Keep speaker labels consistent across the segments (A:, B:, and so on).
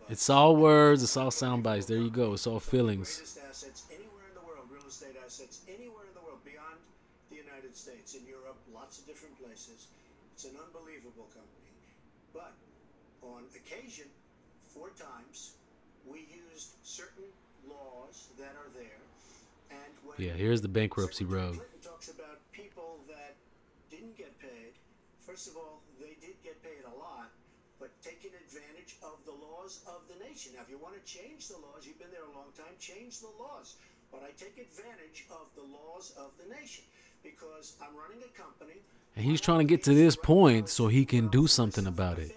A: It's all words. It's all sound bites. There you go. It's all feelings.
B: Greatest assets anywhere in the world, real estate assets anywhere in the world beyond the United States, in Europe, lots of different places. It's an unbelievable company. But on occasion, 4 times, we used certain laws that are there. And when
A: Yeah, here's the bankruptcy
B: Secretary
A: rug.
B: Clinton talks about people that didn't get paid, first of all, they did get paid a lot, but taking advantage of the laws of the nation. Now, if you want to change the laws, you've been there a long time, change the laws. But I take advantage of the laws of the nation because I'm running a company.
A: And he's trying to get to this point so he can do something about it.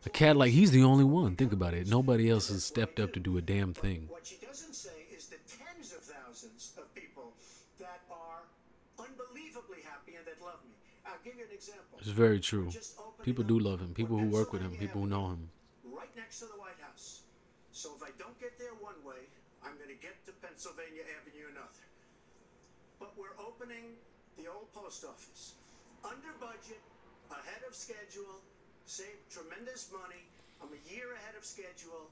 A: A cat like he's the only one. Think about it. Nobody else has stepped up to do a damn thing.
B: What she doesn't say is the tens of thousands of people that are unbelievably happy and that love me. I'll give you an example.
A: It's very true. People do love him. People who work with him. People who know him.
B: Right next to the White House. So if I don't get there one way, I'm going to get to Pennsylvania Avenue another. But we're opening the old post office. Under budget, ahead of schedule, saved tremendous money. I'm a year ahead of schedule.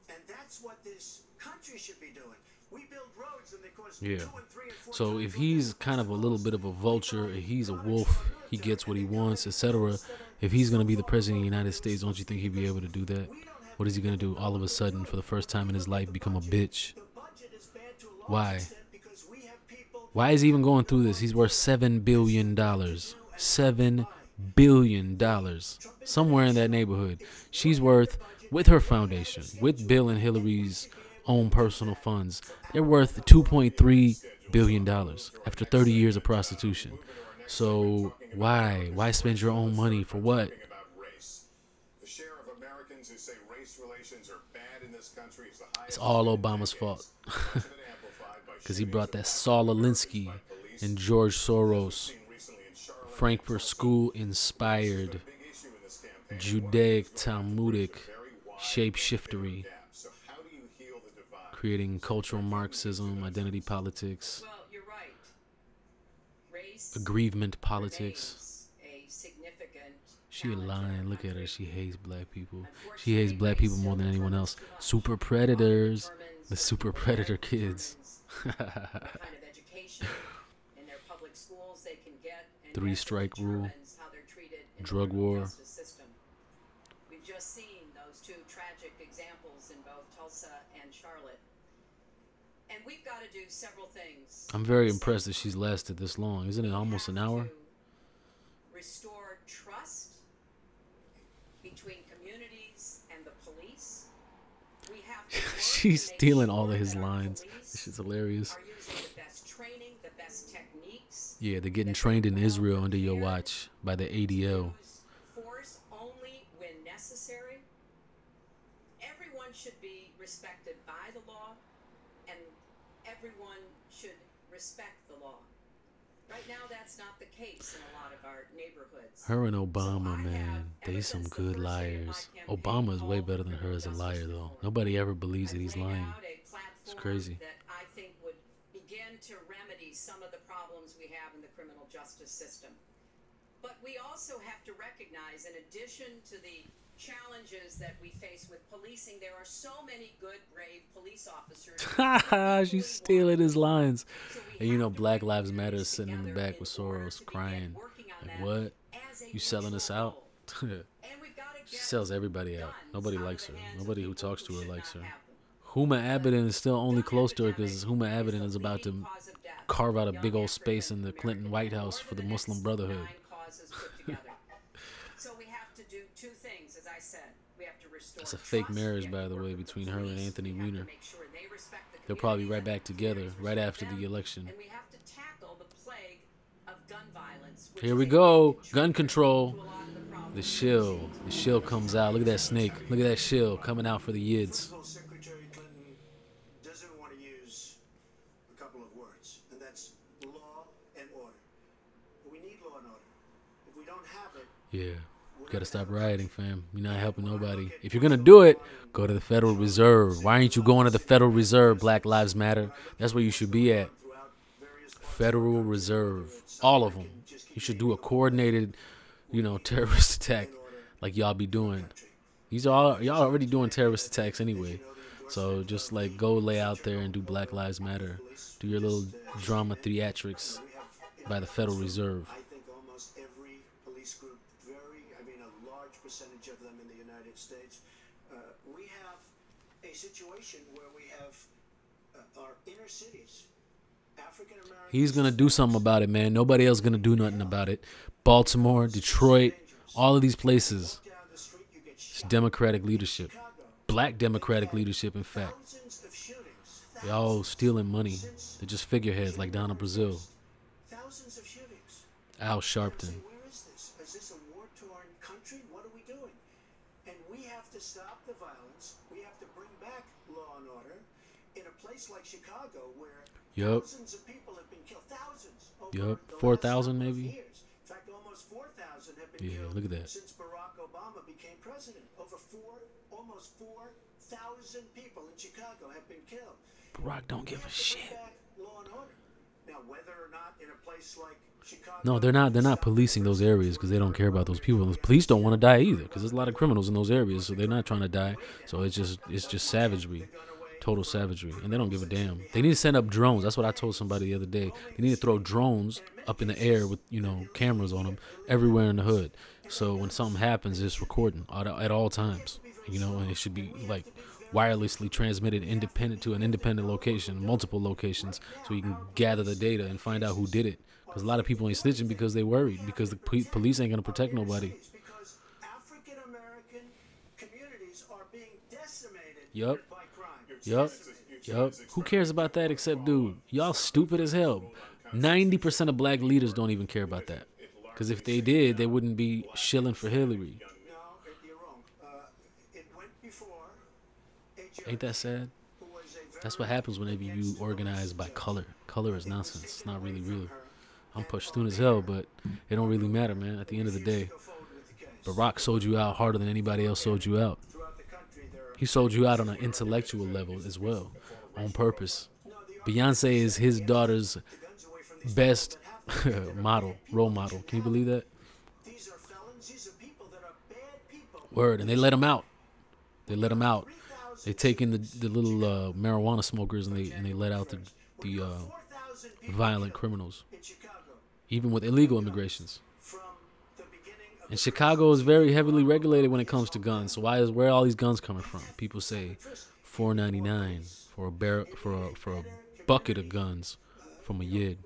B: And that's what this country should be doing. We build roads and they cost
A: Yeah.
B: 2 and 3 and 4
A: So
B: times
A: if
B: what
A: he's
B: they
A: kind of a little bit of a vulture, if he's a wolf, he gets what he wants, etc. If he's going to be the president of the United States, don't you think he'd be able to do that? What is he going to do all of a sudden, for the first time in his life, become a bitch?
B: The budget is bad to a large
A: Why?
B: extent because we have people
A: Why is he even going through this? He's worth $7 billion. $7 billion. Somewhere in that neighborhood. She's worth, with her foundation, with Bill and Hillary's own personal funds, they're worth $2.3 billion after 30 years of prostitution. So why? Why spend your own money for what?
C: About race. The share of Americans who say race relations are bad in this country is the highest.
A: It's all Obama's fault. Because he brought that Saul Alinsky and George Soros, Frankfurt School inspired Judaic Talmudic shapeshiftery,
C: So how do you heal the divide?
A: creating cultural Marxism, identity politics,
D: Well, you're right. Race
A: aggrievement politics.
D: remains a significant
A: She a
D: challenge in our
A: lion. Look at
D: country.
A: her. She hates black people. She hates black people more than anyone else. Super predators. The super predator kids.
D: What kind of education in their public schools they can get, and
A: Three
D: yes, it
A: strike rule.
D: determines how they're treated in the
A: Drug
D: criminal
A: war.
D: justice system. We've just seen those two tragic examples in both Tulsa and Charlotte. And we've got to do several things.
A: I'm very impressed that she's lasted this long. Isn't it almost an hour?
D: To restore trust between communities and the police. We have to work
A: She's
D: to make
A: stealing
D: sure
A: all of his
D: that our
A: lines.
D: police
A: This shit's hilarious.
D: are using the best training, the best techniques.
A: Yeah, they're getting trained in Israel under your watch by the ADL.
D: Use force only when necessary. Everyone should be respected by the law, and everyone should respect the law. Right now, that's not the case in a lot of our neighborhoods.
A: Her and
D: So
A: Obama,
D: I
A: man,
D: have,
A: they
D: ever
A: some
D: since the
A: good
D: first day of my
A: liars.
D: campaign,
A: Obama is way
D: called
A: better
D: for
A: than her as a
D: criminal
A: liar,
D: justice
A: though.
D: reform.
A: Nobody ever believes that
D: I've
A: he's
D: laid
A: lying.
D: out a platform
A: crazy.
D: that I think would begin to remedy some of the problems we have in the criminal justice system. But we also have to recognize, in addition to the challenges that we face with policing, there are so many good, brave police officers. who
A: Haha,
D: equally
A: she's stealing his
D: want to
A: lines.
D: so we
A: And you
D: have
A: know,
D: to
A: Black
D: bring
A: Lives Matter
D: communities
A: is sitting in the
D: together
A: back with
D: in order
A: Soros
D: to begin
A: crying.
D: working on
A: Like,
D: that
A: what?
D: as a
A: You selling us
D: mutual
A: out?
D: goal. And we've got to
A: She
D: get
A: sells everybody out.
D: guns
A: Nobody
D: out of
A: likes
D: the
A: her.
D: hands of
A: Nobody who
D: people
A: talks to her
D: should
A: likes her.
D: not have them.
A: Huma Abedin is still only
D: Gun
A: close to her
D: epidemic
A: because Huma
D: is
A: Abedin
D: the
A: is about
D: leading
A: to
D: cause of death
A: carve out a
D: among
A: big old
D: young
A: space in the
D: African
A: Clinton
D: Americans,
A: White House
D: more
A: for the
D: than
A: Muslim
D: next
A: Brotherhood.
D: 9 causes put together. So we have to do two things, as I said. We have to restore
A: That's a fake
D: trust.
A: marriage,
D: We have
A: by
D: to
A: the
D: work
A: way,
D: with the
A: between her and
D: police.
A: Anthony
D: We have to
A: Weiner.
D: make sure they respect the
A: They'll probably be right
D: communities
A: back
D: and the
A: together
D: communities
A: right
D: respect
A: after
D: them.
A: the election.
D: And we have to tackle the plague of gun violence. which
A: Here
D: is
A: we
D: a
A: go.
D: contributor
A: Gun control.
D: to a lot of the problems
A: The
D: we're
A: shill.
D: seeing.
A: The shill comes out. Look at that snake. Look at that shill coming out for the
B: First
A: yids.
B: of all, Secretary Clinton doesn't want to use a couple of words, and that's law and order. We need law and order. If we don't have it,
A: Yeah.
B: we're
A: Gotta
B: not
A: stop
B: gonna have
A: rioting, fam. You're not helping
B: When I
A: nobody.
B: look at
A: If you're gonna
B: what's
A: do it,
B: going on
A: go to the Federal Reserve. Why ain't you going to the Federal Reserve? Black Lives Matter. That's where you should be at.
B: throughout various parts of
A: Federal
B: the country,
A: Reserve.
B: whether it's
A: All of
B: South
A: them.
B: African, just
A: You should
B: continue
A: do a
B: to hold
A: coordinated, terrorist attack
B: in order
A: like y'all be
B: in the
A: doing.
B: country.
A: These are all, y'all already doing terrorist attacks anyway. So just like go lay out there and do Black Lives Matter. Do your little drama theatrics by the Federal Reserve.
B: I think almost every police group, a large percentage of them in the United States, we have a situation where we have our inner cities, African American.
A: He's gonna do something about it, man. Nobody else gonna do nothing about it. Baltimore, Detroit, all of these places. It's Democratic leadership. Black Democratic leadership, in fact. They all stealing money. They're just figureheads like down in Brazil.
B: Thousands of shootings.
A: Al Sharpton.
B: Where is this? Is this a war-torn country? What are we doing? And we have to stop the violence. We have to bring back law and order in a place like Chicago where thousands of people have been killed. Thousands. Over the
A: 4,000
B: last
A: maybe.
B: years. In fact, almost 4,000 have been killed
A: Look at that.
B: since Barack Obama became president. Almost 4,000 people in Chicago have been killed.
A: Barack don't give a shit.
B: Law and order. Now, whether or not in a place like Chicago,
A: No, they're not policing those areas because they don't care about those people. The police don't want to die either because there's a lot of criminals in those areas, so they're not trying to die. So it's just savagery, total savagery, and they don't give a damn. They need to send up drones. That's what I told somebody the other day. They need to throw drones up in the air with cameras on them everywhere in the hood. So when something happens, it's recording at all times. And it should be like wirelessly transmitted independent to an independent location, multiple locations, so you can gather the data and find out who did it. Because a lot of people ain't snitching because they worried because the police ain't gonna protect nobody.
B: Because African American communities are being decimated
A: Yup.
B: by crime.
A: Yup. Who cares about that except, dude, y'all stupid as hell. 90% of black leaders don't even care about that. Because if they did, they wouldn't be shilling for Hillary.
B: No, you're wrong. It went before
A: Ain't that sad? That's what happens whenever you organize by color. Color is nonsense. It's not really real. I'm Pashtun as hell, but it don't really matter, man. At the end of the day, Barack sold you out harder than anybody else sold you out. He sold you out on an intellectual level as well, on purpose. Beyonce is his daughter's best role model. Can you believe that?
B: These are felons. These are people that are bad people.
A: Word, and they let him out. They let him out. They take in the little marijuana smokers and they let out the violent criminals, even with illegal immigrations. And Chicago is very heavily regulated when it comes to guns. So where are all these guns coming from? People say $4.99 for a bucket of guns from a yid.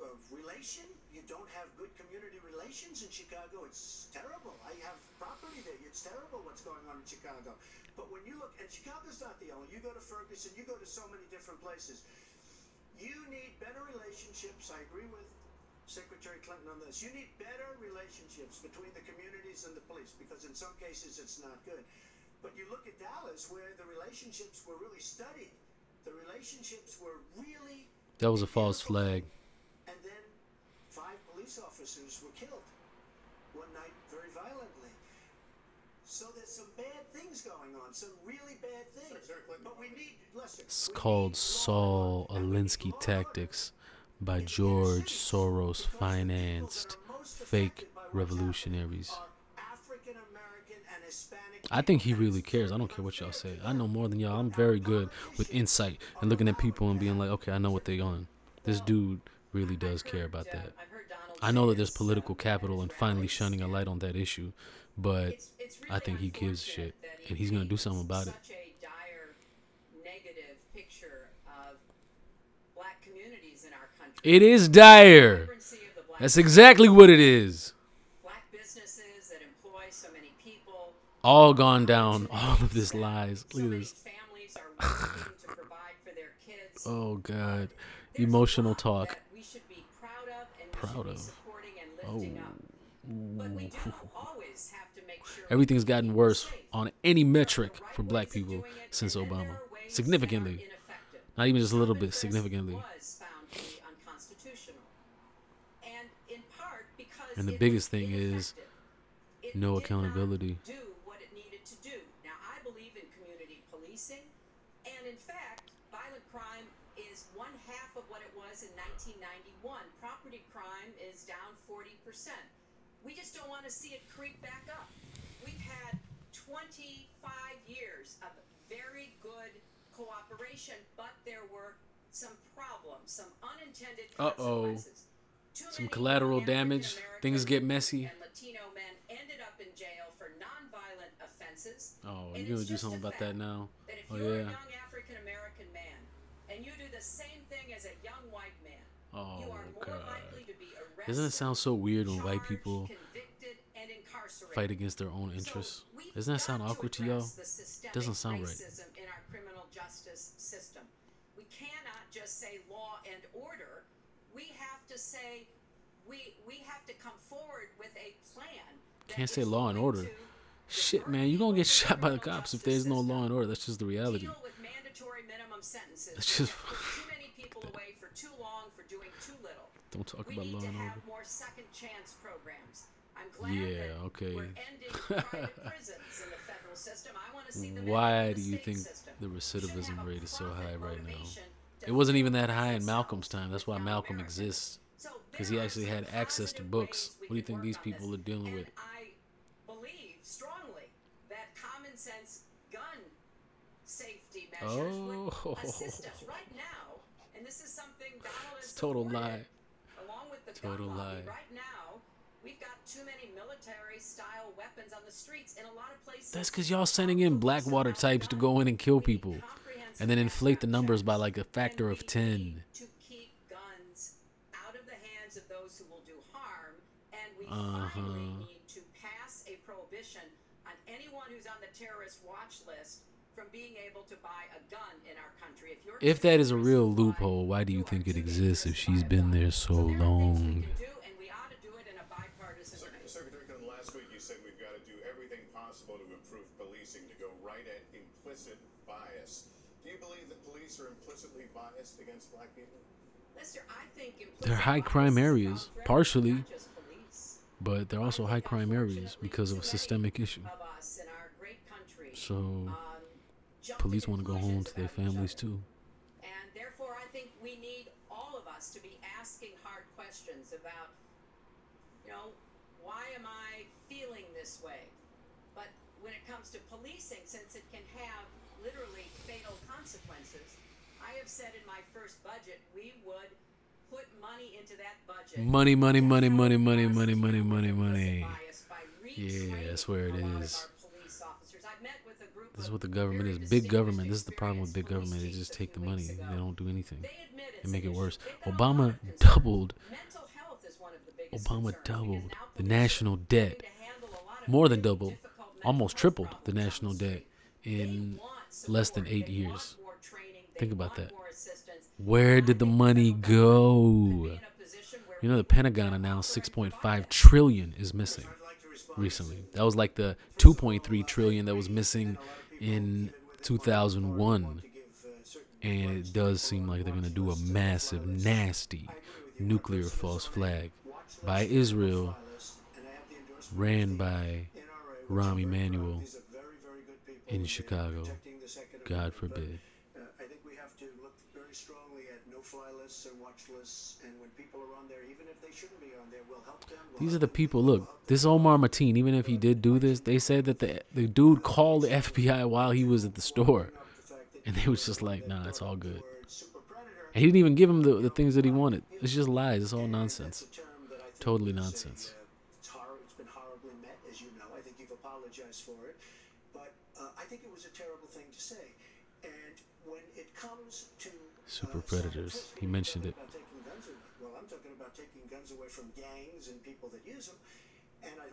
B: You don't have good community relations in Chicago. It's terrible. I have property there. It's terrible what's going on in Chicago. But when you look, and Chicago's not the only. You go to Ferguson. You go to so many different places. You need better relationships. I agree with Secretary Clinton on this. You need better relationships between the communities and the police because in some cases it's not good. But you look at Dallas where the relationships were really studied. The relationships were really...
A: That was a false flag.
B: And then 5 police officers were killed one night very violently. So there's some bad things going on, some really bad things. But we need... Listen,
A: It's called Saul Alinsky Tactics by George Soros financed fake revolutionaries. I think he really cares. I don't care what y'all say. I know more than y'all. I'm very good with insight and looking at people and being like, okay, I know what they're on. This dude really does care about that. I know that there's political capital and finally shining a light on that issue, but I think he gives a shit and he's gonna do something about it.
D: Such a dire negative picture of black communities in our country.
A: It is dire. That's exactly what it is.
D: Black businesses that employ so many people.
A: All gone down. All of this lies.
D: So
A: Look at
D: many
A: this.
D: families are working to provide for their kids.
A: Oh God.
D: There's
A: Emotional
D: a lot
A: talk.
D: that we should be proud of and
A: Proud
D: we
A: of.
D: should be supporting and lifting up. But we do always have to make sure
A: Everything's gotten worse
D: safe.
A: on any metric
D: There are
A: for
D: right
A: black
D: ways of
A: people
D: doing it,
A: since
D: and then
A: Obama.
D: there are ways
A: Significantly.
D: that are ineffective.
A: Not even just a little bit,
D: First
A: significantly.
D: was found to be unconstitutional. And in part because
A: And the
D: it
A: biggest
D: was
A: thing is
D: ineffective. It
A: no
D: did not
A: accountability.
D: do what it needed to do. Now, I believe in community policing, and in fact, violent crime is 1/2 of what it was in 1991. Property crime is down 40%. We just don't want to see it creep back up. We've had 25 years of very good cooperation, but there were some problems, some unintended consequences.
A: Some collateral damage. Things get messy.
D: And Latino men ended up in jail for nonviolent offenses.
A: Oh,
D: And
A: you're gonna
D: it's
A: do
D: just
A: something
D: a
A: about that
D: fact
A: now?
D: that if
A: Oh
D: you're a
A: yeah.
D: young African American man and you do the same thing as a young white man,
A: Oh
D: you are more
A: God.
D: likely to be arrested.
A: Doesn't it sound so weird when white
D: charged,
A: people
D: convicted, and incarcerated.
A: fight against their own interests?
D: So we've
A: Doesn't that sound
D: got
A: awkward to y'all?
D: address the systemic
A: Doesn't sound right.
D: racism in our criminal justice system. We cannot just say law and order. We have to say we have to come forward with a plan. that
A: Can't say
D: is
A: law and
D: going
A: order.
D: to
A: Shit,
D: deter
A: man, you gonna get
D: people
A: shot by the
D: from criminal
A: cops if
D: justice
A: there's no
D: system,
A: law and order. That's just the reality.
D: deal with mandatory minimum sentences.
A: That's
D: We
A: just-
D: have put too many people away for too long for doing too little.
A: Don't talk
D: We
A: about
D: need
A: law
D: to
A: and order.
D: have more second chance programs. I'm glad
A: Yeah,
D: that
A: okay.
D: we're ending private prisons in the federal system. I want to see them
A: Why
D: in
A: do
D: the
A: you
D: state
A: think
D: system.
A: the
D: We shouldn't
A: recidivism
D: have a
A: rate is so
D: profit
A: high right now?
D: motivation to
A: It wasn't even
D: fill
A: that high in
D: themselves
A: Malcolm's time. That's
D: with
A: why
D: young
A: Malcolm
D: Americans.
A: exists.
D: So
A: Because
D: there
A: he
D: are
A: actually
D: some
A: had access to
D: positive
A: books.
D: ways we
A: What do you
D: can
A: think
D: work
A: these
D: on
A: people
D: this.
A: are dealing
D: And
A: with?
D: I believe strongly that common sense gun safety measures would assist us right now. And this is something Donald has
A: It's total
D: supported,
A: lie.
D: along with the
A: Total
D: gun lobby.
A: lie.
D: Right now, we've got too many military-style weapons on the streets in a lot of places.
A: That's because y'all sending in Blackwater types to go in and kill people. And then inflate the numbers by like a factor of 10.
D: To keep guns out of the hands of those who will do harm, and we
A: Uh-huh.
D: finally need to pass a prohibition on anyone who's on the terrorist watch list from being able to buy a gun in our country.
A: If that is a real loophole, why do you think it exists if she's been there so
D: So there are things we
A: long?
D: can do, and we ought to do it in a bipartisan way.
C: Secretary Clinton, last week you said we've got to do everything possible to improve policing, to go right at implicit bias. Do you believe that police are implicitly biased against black people?
D: Lester, I think
A: They're high
D: implicit
A: crime
D: bias is
A: areas,
D: about threat,
A: partially,
D: not just police.
A: but they're also high crime areas because of a systemic issue.
D: Of us in our great country,
A: So
D: jump
A: police want to go home
D: conclusions
A: to their
D: about each
A: families
D: other.
A: too.
D: And therefore, I think we need all of us to be asking hard questions about, why am I feeling this way? But when it comes to policing, since it can have literally fatal consequences, I have said in my first budget we would put money into that budget.
A: Money, money,
D: to
A: money,
D: help
A: money,
D: us
A: money, money,
D: deal
A: money,
D: with
A: money,
D: implicit
A: money.
D: bias by
A: Yeah, that's where it
D: retraining a lot of
A: is.
D: our police officers. I've met with a group
A: This is
D: of
A: what the government
D: very
A: is. Big
D: distinguished,
A: government. This is the problem with big
D: experienced
A: government. They
D: police
A: just
D: chiefs
A: take
D: a
A: the
D: few
A: money.
D: weeks
A: They
D: ago.
A: don't do anything.
D: They admit it's
A: They make
D: an
A: it
D: issue.
A: worse.
D: They've got a lot
A: Obama
D: of concerns.
A: doubled.
D: Mental health is one of the biggest
A: Obama
D: concerns,
A: doubled
D: because now
A: the
D: police
A: national
D: are
A: debt.
D: having to handle a lot of
A: More than
D: really
A: doubled.
D: difficult mental
A: Almost
D: health
A: tripled the
D: problems on
A: national
D: the
A: debt
D: street.
A: in
D: They want
A: less than
D: support.
A: 8
D: They
A: years.
D: want more training. They
A: Think about
D: want
A: that.
D: more assistance.
A: Where
D: And I
A: did the
D: think
A: money
D: federal government could
A: go?
D: be in a position where
A: You know, the
D: we can
A: Pentagon
D: offer
A: announced
D: and provide
A: 6.5
D: that.
A: trillion is missing
B: I'd like to respond
A: recently.
B: to-
A: That was like the
B: First of all,
A: 2.3 trillion that was missing
B: and a lot of people,
A: in
B: even with
A: 2001.
B: want to give, certain
A: And
B: rights
A: it
B: to
A: does
B: people
A: seem
B: on
A: like they're going to
B: watch
A: do a
B: lists,
A: massive,
B: fly lists.
A: nasty
B: I agree with you.
A: nuclear
B: My personal
A: false
B: watch
A: flag
B: list,
A: by
B: fly
A: Israel,
B: list, and I have the endorsement
A: ran
B: of the
A: by
B: NRA, which I'm
A: Rahm
B: very proud of.
A: Emanuel
B: These are very, very good people
A: in
B: in
A: Chicago.
B: protecting the Second
A: God
B: Amendment.
A: forbid.
B: But, I think we have to look very strongly at no-fly lists and watch lists, and when people are on there, even if they shouldn't be on there, we'll help them.
A: These are the people. Look, this Omar Mateen, even if he did do this, they said that the dude called the FBI while he was at the store. And they was just like, nah, it's all good. And he didn't even give him the things that he wanted. It's just lies. It's all nonsense. Totally nonsense.
B: It's been horribly met, as you know. I think you've apologized for it. But I think it was a terrible thing to say. And when it comes to
A: Super predators. He mentioned it.
B: about taking guns away. Well, I'm talking about taking guns away from gangs and people that use them. And I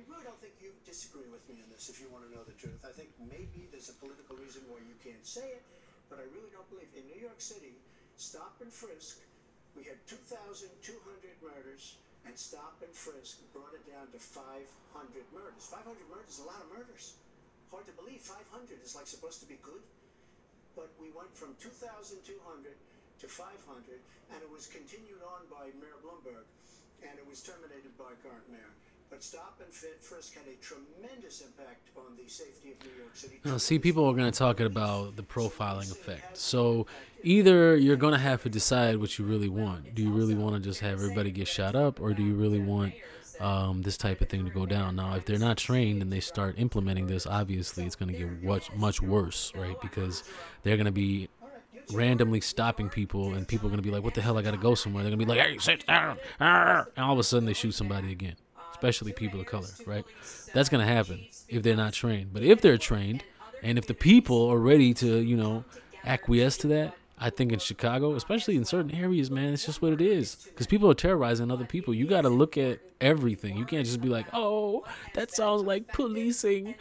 B: really don't think you disagree with me on this, if you want to know the truth. I think maybe there's a political reason why you can't say it, but I really don't believe. In New York City, stop and frisk, we had 2,200 murders, and stop and frisk brought it down to 500 murders. 500 murders is a lot of murders. Hard to believe 500 is like supposed to be good. But we went from 2,200 to 500, and it was continued on by Mayor Bloomberg, and it was terminated by current mayor. But stop and frisk had a tremendous impact on the safety of New York City.
A: Now, see, people are going to talk about the profiling effect. So either you're going to have to decide what you really want. Do you really want to just have everybody get shot up, or do you really want this type of thing to go down. Now, if they're not trained and they start implementing this, obviously it's going to get much worse, right? Because they're going to be randomly stopping people, and people are going to be like, what the hell, I got to go somewhere. They're going to be like, hey, sit down. And all of a sudden they shoot somebody again, especially people of color, right? That's going to happen if they're not trained. But if they're trained, and if the people are ready to, acquiesce to that, I think in Chicago, especially in certain areas, man, it's just what it is. Because people are terrorizing other people. You got to look at everything. You can't just be like, oh, that sounds like policing,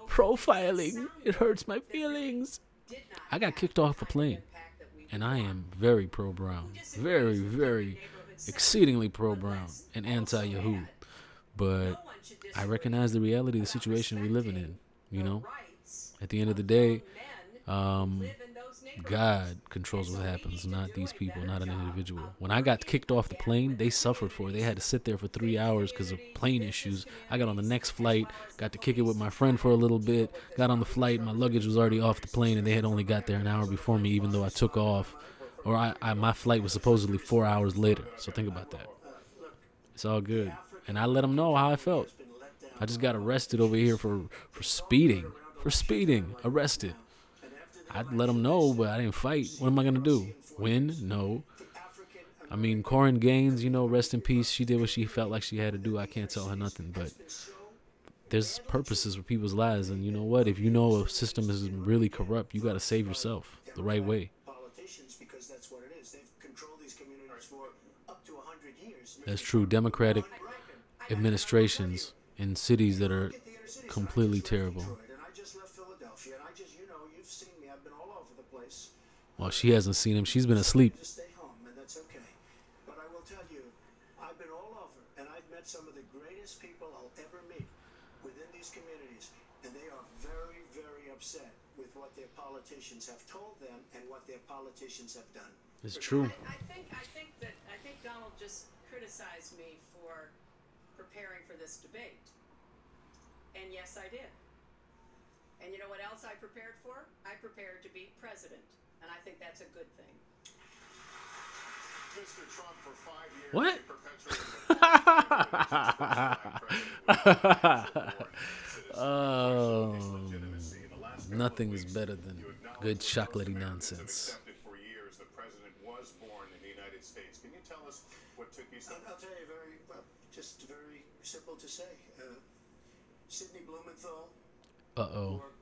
A: profiling. It hurts my feelings. I got kicked off a plane, and I am very pro-Brown. Very, very exceedingly pro-Brown and anti-Yahoo. But I recognize the reality of the situation we're living in, At the end of the day, God controls what happens, not these people, not an individual. When I got kicked off the plane, they suffered for it. They had to sit there for 3 hours because of plane issues. I got on the next flight, got to kick it with my friend for a little bit, got on the flight, my luggage was already off the plane, and they had only got there an hour before me, even though I took off. Or my flight was supposedly 4 hours later. So think about that. It's all good. And I let them know how I felt. I just got arrested over here for speeding. For speeding. Arrested. I'd let them know, but I didn't fight. What am I going to do? Win? No. I mean, Corin Gaines, rest in peace. She did what she felt like she had to do. I can't tell her nothing. But there's purposes for people's lives. And you know what? If you know a system is really corrupt, you got to save yourself the right way.
B: Because that's what it is. They've controlled these communities for up to 100 years.
A: That's true. Democratic administrations in cities that are completely terrible. Well, she hasn't seen him. She's been asleep.
B: Stay home, and that's okay. But I will tell you, I've been all over, and I've met some of the greatest people I'll ever meet within these communities, and they are very, very upset with what their politicians have told them and what their politicians have done.
A: It's true.
D: I think Donald just criticized me for preparing for this debate, and yes, I did. And you know what else I prepared for? I prepared to be president. And I think that's a good thing.
C: Mr. Trump for 5 years.
A: Nothing is better than good chocolatey nonsense.
C: For years, the president was born in the United States. Can you tell us what took you so?
B: I'll tell you just very simple to say. Sidney Blumenthal.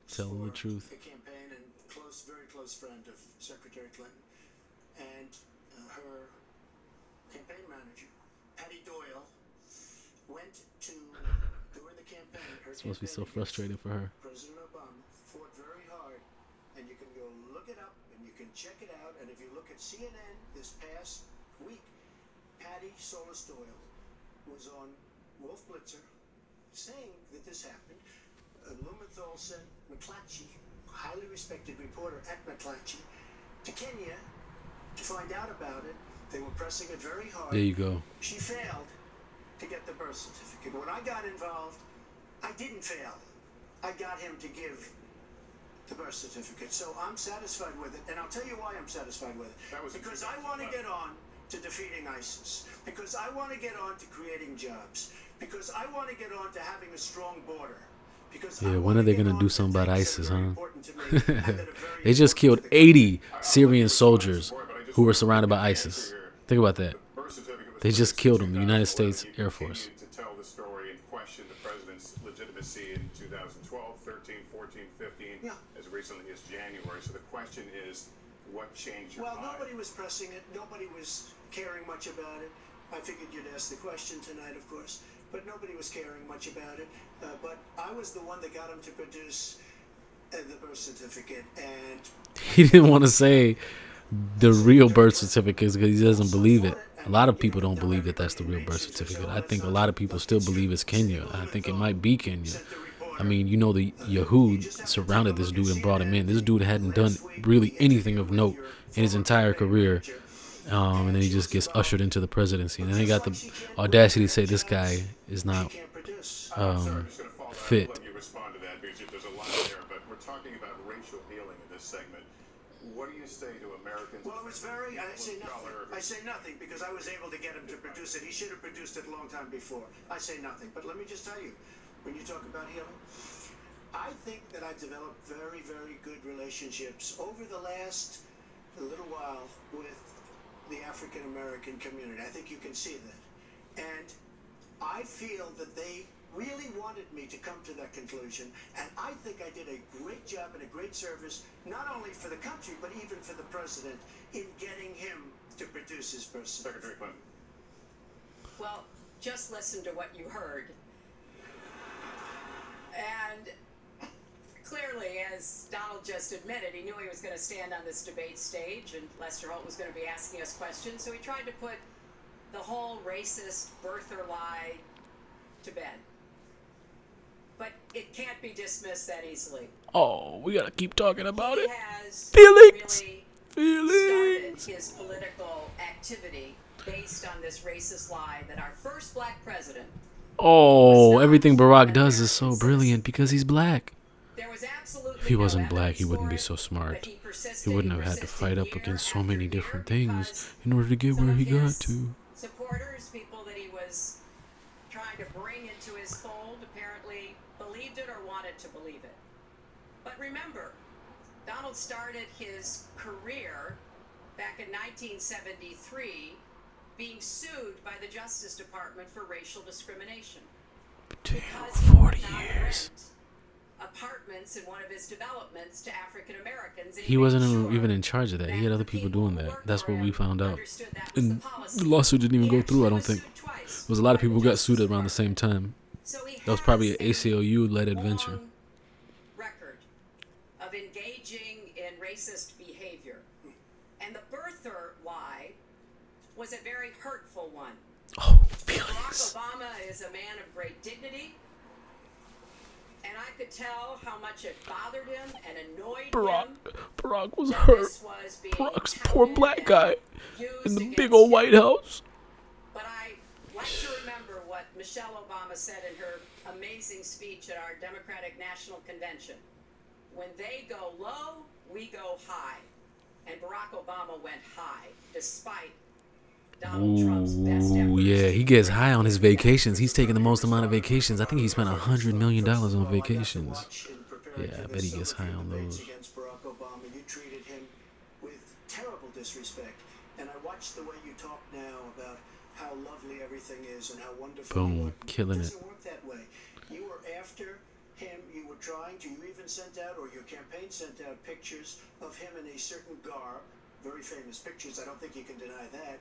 A: Tell the truth.
B: A campaign and very close friend of Secretary Clinton, and her campaign manager, Patty Doyle, went to, during the campaign,
A: it's supposed to be so frustrating for her.
B: President Obama fought very hard, and you can go look it up, and you can check it out, and if you look at CNN this past week, Patty Solis Doyle was on Wolf Blitzer saying that this happened. Blumenthal sent McClatchy, highly respected reporter at McClatchy, to Kenya to find out about it. They were pressing it very hard.
A: There you go.
B: She failed to get the birth certificate. When I got involved, I didn't fail. I got him to give the birth certificate. So I'm satisfied with it, and I'll tell you why I'm satisfied with it. Because I want to get on to defeating ISIS. Because I want to get on to creating jobs. Because I want to get on to having a strong border.
A: Yeah, when are they going to do something about ISIS, huh? They just killed 80 Syrian soldiers who were surrounded by ISIS. Think about that. They just killed them, the United States Air Force.
C: To tell the story and question the president's legitimacy in 2012, 13, 14, 15, as recently as January. So the question is, what changed your mind?
B: Well, nobody was pressing it. Nobody was caring much about it. I figured you'd ask the question tonight, of course. But nobody was caring much about it. But I was the one that got him to produce the birth certificate. And
A: he didn't want to say the real birth certificate because he doesn't believe it. A lot of people don't believe that that's the real birth certificate. I think a lot of people still believe it's Kenya. I think it might be Kenya. I mean, the Yahoo surrounded this dude and brought him in. This dude hadn't done really anything of note in his entire career. And then he just gets ushered into the presidency. And then they got the audacity to say this guy is not fit.
C: You respond to that because there's a lot there, but we're talking about racial healing in this segment. What do you say to Americans?
B: Well, it was very. I say nothing. I say nothing because I was able to get him to produce it. He should have produced it a long time before. I say nothing. But let me just tell you, when you talk about healing, I think that I've developed very, very good relationships over the last little while with the African American community. I think you can see that. And I feel that they really wanted me to come to that conclusion, and I think I did a great job and a great service, not only for the country, but even for the president, in getting him to produce his person.
C: Secretary Clinton.
D: Well, just listen to what you heard. And clearly, as Donald just admitted, he knew he was going to stand on this debate stage and Lester Holt was going to be asking us questions, so he tried to put the whole racist birther lie to bed. But it can't be dismissed that easily.
A: Oh, we gotta keep talking about
D: He
A: it.
D: has
A: Feelings.
D: really started his political activity based on this racist lie that our first black president.
A: Oh, everything Barack does is so brilliant because he's black.
D: There was absolutely
A: If he
D: no
A: wasn't black, he
D: evidence
A: wouldn't
D: for
A: be
D: it,
A: so
D: but
A: smart.
D: he
A: He
D: persisted,
A: wouldn't have had to
D: persisted
A: fight up
D: year
A: against so
D: after
A: many
D: year
A: different
D: because
A: things in order to get
D: some
A: where
D: of
A: he got
D: his
A: to.
D: supporters, people that he was trying to bring into his fold, apparently believed it or wanted to believe it. But remember, Donald started his career back in 1973 being sued by the Justice Department for racial discrimination.
A: Damn,
D: Because he
A: 40
D: would not
A: years.
D: rent apartments in one of his developments to African Americans.
A: He wasn't even in charge of that. He had other people doing that. That's what we found out. And the lawsuit didn't even go through, I don't think. There was a lot of people who got sued around the same time. That was probably an ACLU-led adventure.
D: Long record of engaging in racist behavior. And the birther lie was a very hurtful one.
A: Oh,
D: Barack
A: feelings.
D: Obama is a man of great dignity, and I could tell how much it bothered him and annoyed him.
A: Barack was
D: that
A: hurt.
D: this was being
A: Barack's poor
D: touted
A: black
D: and
A: guy
D: used
A: in the big
D: against
A: old
D: him.
A: White House.
D: But I like to remember what Michelle Obama said in her amazing speech at our Democratic National Convention. When they go low, we go high. And Barack Obama went high, despite Donald Trump's best efforts.
A: Ooh, yeah, he gets high on his vacations. He's taking the most amount of vacations. I think he spent $100 million on vacations. Yeah, I bet he gets high on those.
B: Against Barack Obama, you treated him with terrible disrespect. And I watched the way you talk now about how lovely everything is and how wonderful
A: Boom,
B: you are.
A: killing
B: It
A: it.
B: doesn't work that way. You were after him. You were trying to. You even sent out, or your campaign sent out, pictures of him in a certain garb. Very famous pictures. I don't think you can deny that.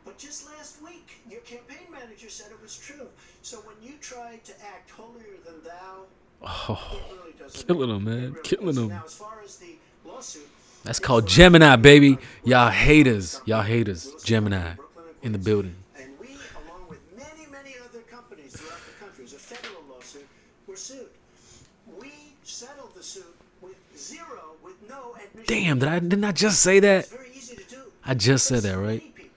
B: But just last week, your campaign manager said it was true. So when you try to act holier than thou,
A: Oh,
B: it really doesn't.
A: killing him,
B: It
A: man.
B: really
A: Killing
B: doesn't.
A: him.
B: Now, as far as the lawsuit,
A: That's called Gemini, baby. Y'all haters. Y'all haters. Gemini in the building.
B: And we, along with many, many other companies throughout the country, as a federal lawsuit, were sued. We settled the suit with no admission.
A: Damn, didn't I just say that?
B: It's very easy to do.
A: I just said that, right?
B: Many people.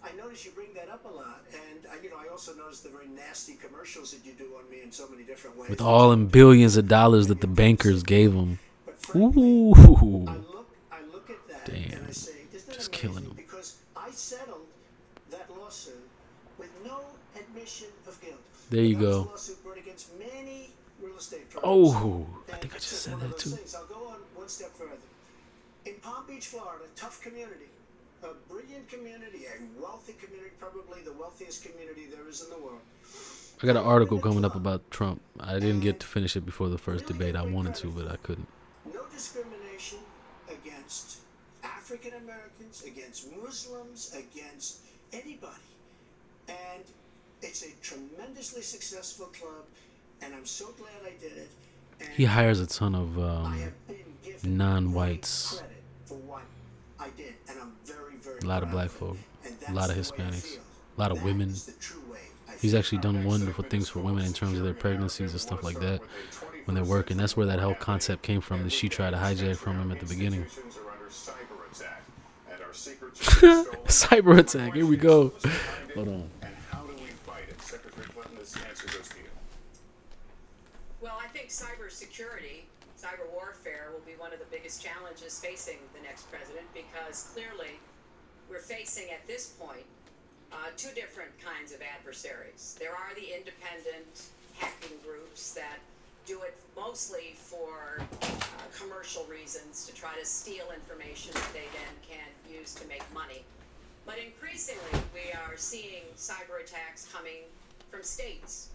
B: I notice you bring that up a lot, and I also notice the very nasty commercials that you do on me in so many different ways.
A: With all them billions of dollars that the bankers gave him.
B: But frankly,
A: Ooh.
B: I look at that
A: Damn.
B: and I say, isn't that
A: Just
B: amazing?
A: killing 'em.
B: Because I settled that lawsuit with no admission of guilt.
A: There you
B: That was
A: go.
B: a lawsuit brought against many real estate firms.
A: Oh, I
B: And
A: think I
B: it's
A: just
B: one
A: said
B: of
A: that
B: those
A: too.
B: things. I'll go on one step further. In Palm Beach, Florida, tough community, a brilliant community, a wealthy community, probably the wealthiest community there is in the world.
A: I got an article coming up about Trump. I didn't get to finish it before the first debate. I wanted to, but I couldn't.
B: No discrimination against African Americans, against Muslims, against anybody. And it's a tremendously successul club, and I'm so glad I did it. And
A: He hires a ton of
B: I have been given
A: non-whites.
B: great credit for what I did, and I'm very, very
A: A lot of
B: proud
A: black
B: it.
A: folk,
B: And
A: a
B: that's
A: lot of
B: the way I
A: Hispanics,
B: feel.
A: a lot of
B: That
A: women.
B: is the true way I
A: He's
B: feel.
A: actually done wonderful things for women in terms of their pregnancies and stuff like that when they're working. That's where that whole concept came from that she tried to hijack from him at the beginning.
C: Institutions are under cyber attack, and our secrets are being stolen.
A: Cyber attack. Here we go. Hold on.
C: And how do we fight it? Secretary Clinton, this answer goes to you.
D: Well, I think cybersecurity, cyber warfare will be one of the biggest challenges facing the next president, because clearly we're facing at this point two different kinds of adversaries. There are the independent hacking groups that do it mostly for commercial reasons, to try to steal information that they then can use to make money. But increasingly, we are seeing cyber attacks coming from states,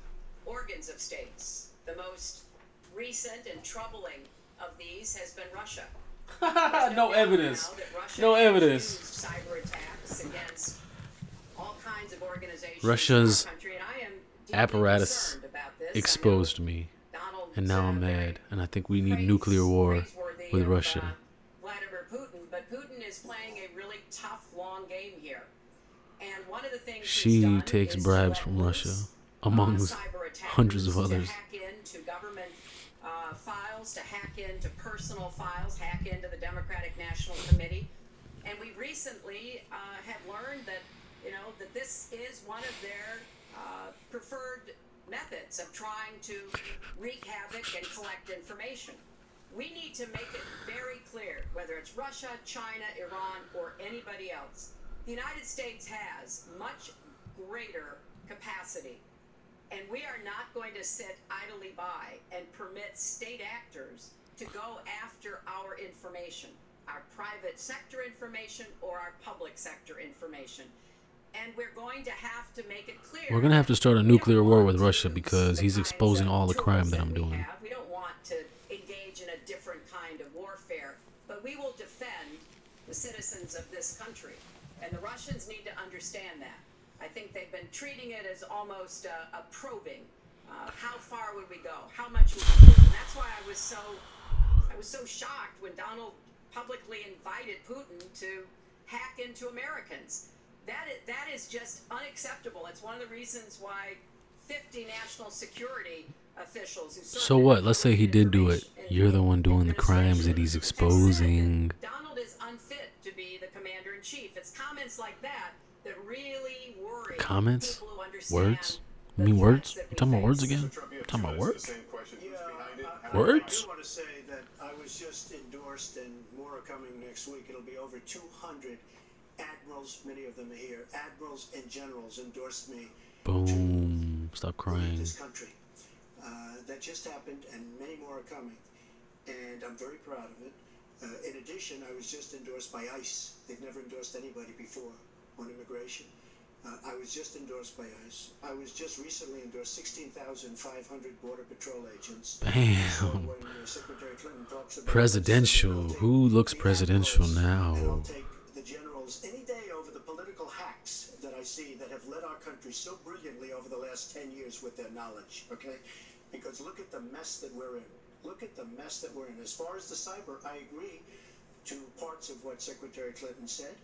D: organs of states. The most recent and troubling of these has been Russia.
A: No evidence. No evidence.
D: Cyber attacks against all kinds of organizations.
A: Russia's
D: in our country, and I am deeply
A: apparatus
D: concerned about this.
A: exposed me, and now I'm mad, and I think we need nuclear war with Russia.
D: Vladimir Putin, but Putin is playing a really tough, long game here. And one of the things
A: She takes bribes from Russia, among hundreds of others.
D: To hack into government files, to hack into personal files, hack into the Democratic National Committee. And we recently have learned that, that this is one of their preferred methods of trying to wreak havoc and collect information. We need to make it very clear, whether it's Russia, China, Iran, or anybody else, the United States has much greater capacity, and we are not going to sit idly by and permit state actors to go after our information, our private sector information or our public sector information. And we're going to have to make it clear.
A: We're going to have to start a nuclear war with Russia because he's exposing all the crime that I'm doing.
D: We don't want to engage in a different kind of warfare, but we will defend the citizens of this country. And the Russians need to understand that. I think they've been treating it as almost a probing. How far would we go? How much would we do? And that's why I was so shocked when Donald publicly invited Putin to hack into Americans. That is just unacceptable. It's one of the reasons why 50 national security officials who served
A: So what? Let's say he did do it. You're the one doing the crimes that he's exposing.
D: Donald is unfit to be the commander-in-chief. It's comments like that that really worry
A: Comments?
D: people who understand
A: Words? You mean words?
D: that
A: You
D: we
A: talking about words
D: face.
A: again?
C: Trump, you have
A: Talking
C: two
A: about
C: minutes.
A: words?
C: The same question. Who's behind it?
B: I
A: Words?
B: do want to say that I was just endorsed, and more are coming next week. It'll be over 200 admirals, many of them are here, admirals and generals endorsed me
A: Boom. Stop
B: to lead
A: crying.
B: this country. That just happened, and many more are coming, and I'm very proud of it. In addition, I was just endorsed by ICE. They've never endorsed anybody before on immigration. I was just endorsed by ICE. I was just recently endorsed 16,500 Border Patrol agents. So
A: Bam.
B: when Secretary Clinton talks about
A: Presidential.
B: I'll take
A: Who looks
B: the
A: presidential
B: admirals, and I'll
A: now?
B: take the generals any day over the political hacks that I see that have led our country so brilliantly over the last 10 years with their knowledge, okay? Because look at the mess that we're in. Look at the mess that we're in. As far as the cyber, I agree to parts of what Secretary Clinton said.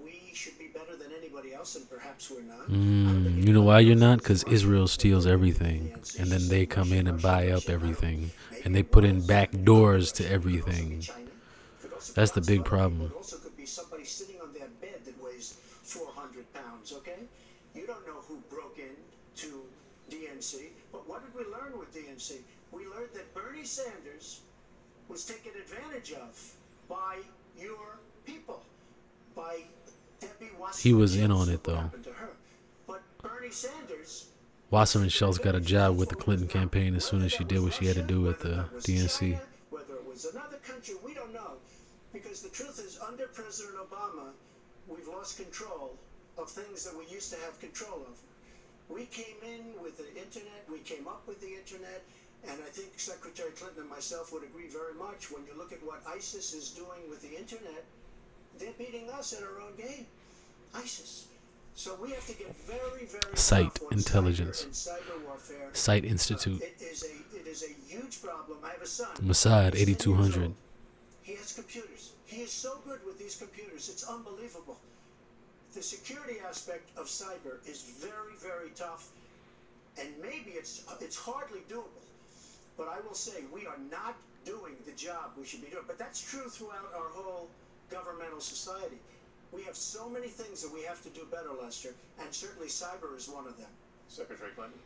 B: We should be better than anybody else, and perhaps we're not.
A: You know why you're not? Because Israel steals everything, and then they come in and buy up everything, and they put in back doors to everything. That's the big problem.
B: It also could be somebody sitting on their bed that weighs 400 pounds, okay? You don't know who broke in to DNC, but what did we learn with DNC? We learned that Bernie Sanders was taken advantage of by your people, by Debbie Wasserman.
A: He was in on it,
B: What
A: though.
B: happened to her? But Bernie Sanders,
A: Wasserman Schultz got a job with the Clinton campaign as soon as she did what she had to do with the DNC.
B: whether it was another country, we don't know. Because the truth is, under President Obama, we've lost control of things that we used to have control of. We came in with the internet, we came up with the internet, and I think Secretary Clinton and myself would agree very much. When you look at what ISIS is doing with the internet, they're beating us at our own game. ISIS. So we have to get very, very
A: Site
B: tough on
A: intelligence.
B: cyber and cyber warfare.
A: Site Institute.
B: It is a huge problem. I have a son.
A: Mossad,
B: He's 10 years
A: 8200.
B: old. He has computers. He is so good with these computers. It's unbelievable. The security aspect of cyber is very, very tough, and maybe it's hardly doable. But I will say we are not doing the job we should be doing. But that's true throughout our whole governmental society. We have so many things that we have to do better, Lester, and certainly cyber is one of them.
C: Secretary Clinton.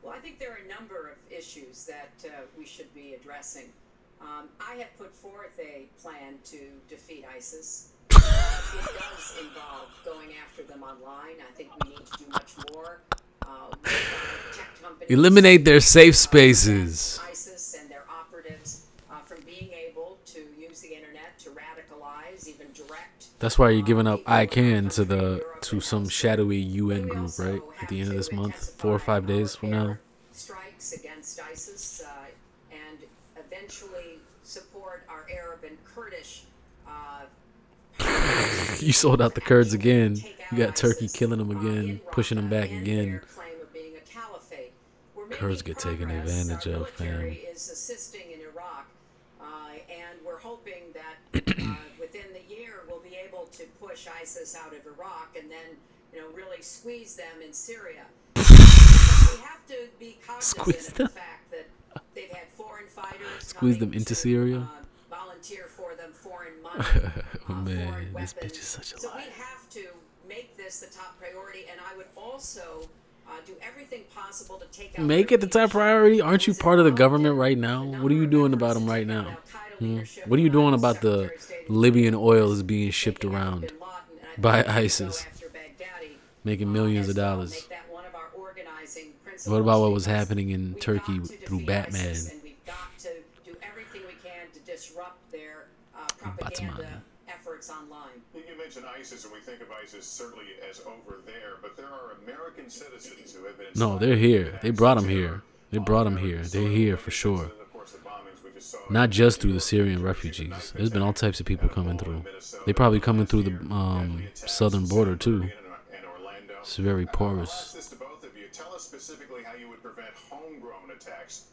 D: Well, I think there are a number of issues that we should be addressing. I have put forth a plan to defeat ISIS. It does involve going after them online. I think we need to do much more. Tech companies,
A: Eliminate their safe spaces.
D: ISIS and their operatives from being able to use the internet to radicalize, even direct.
A: That's why you're giving up ICANN to some shadowy UN group, right? At the end of this month, 4 or 5 days from now.
D: Strikes against ISIS and eventually support our Arab and Kurdish.
A: You sold out the Kurds again. You got Turkey killing them again, pushing them back again. Kurds get taken advantage of, fam.
D: Is assisting in Iraq, and we're hoping that within the year we'll be able to push ISIS out of Iraq and then, really squeeze them in Syria. But we have to be cognizant of the fact that they've had foreign fighters
A: squeeze them into Syria.
D: Volunteer for them, foreign money,
A: Oh man,
D: foreign
A: this
D: weapons.
A: bitch is such a
D: So
A: liar.
D: we have to make this the top priority, and I would also do everything possible to take out.
A: Make it the top priority. Aren't you part of the government right now? What are you doing about them right now? What are you doing about the Libyan oil is being shipped around by ISIS, making millions of dollars? What about what was happening in Turkey through Batman?
D: We've got to do everything we can to disrupt their propaganda efforts online.
C: You mentioned ISIS, and we think of ISIS certainly as over there, but there are American citizens who have been.
A: No, they're here. They brought them here. They brought them here. They're here for sure. Not just through the Syrian refugees. There's been all types of people coming through. They probably coming through the southern border too. It's very porous.
C: Tell us specifically how you would prevent homegrown attacks.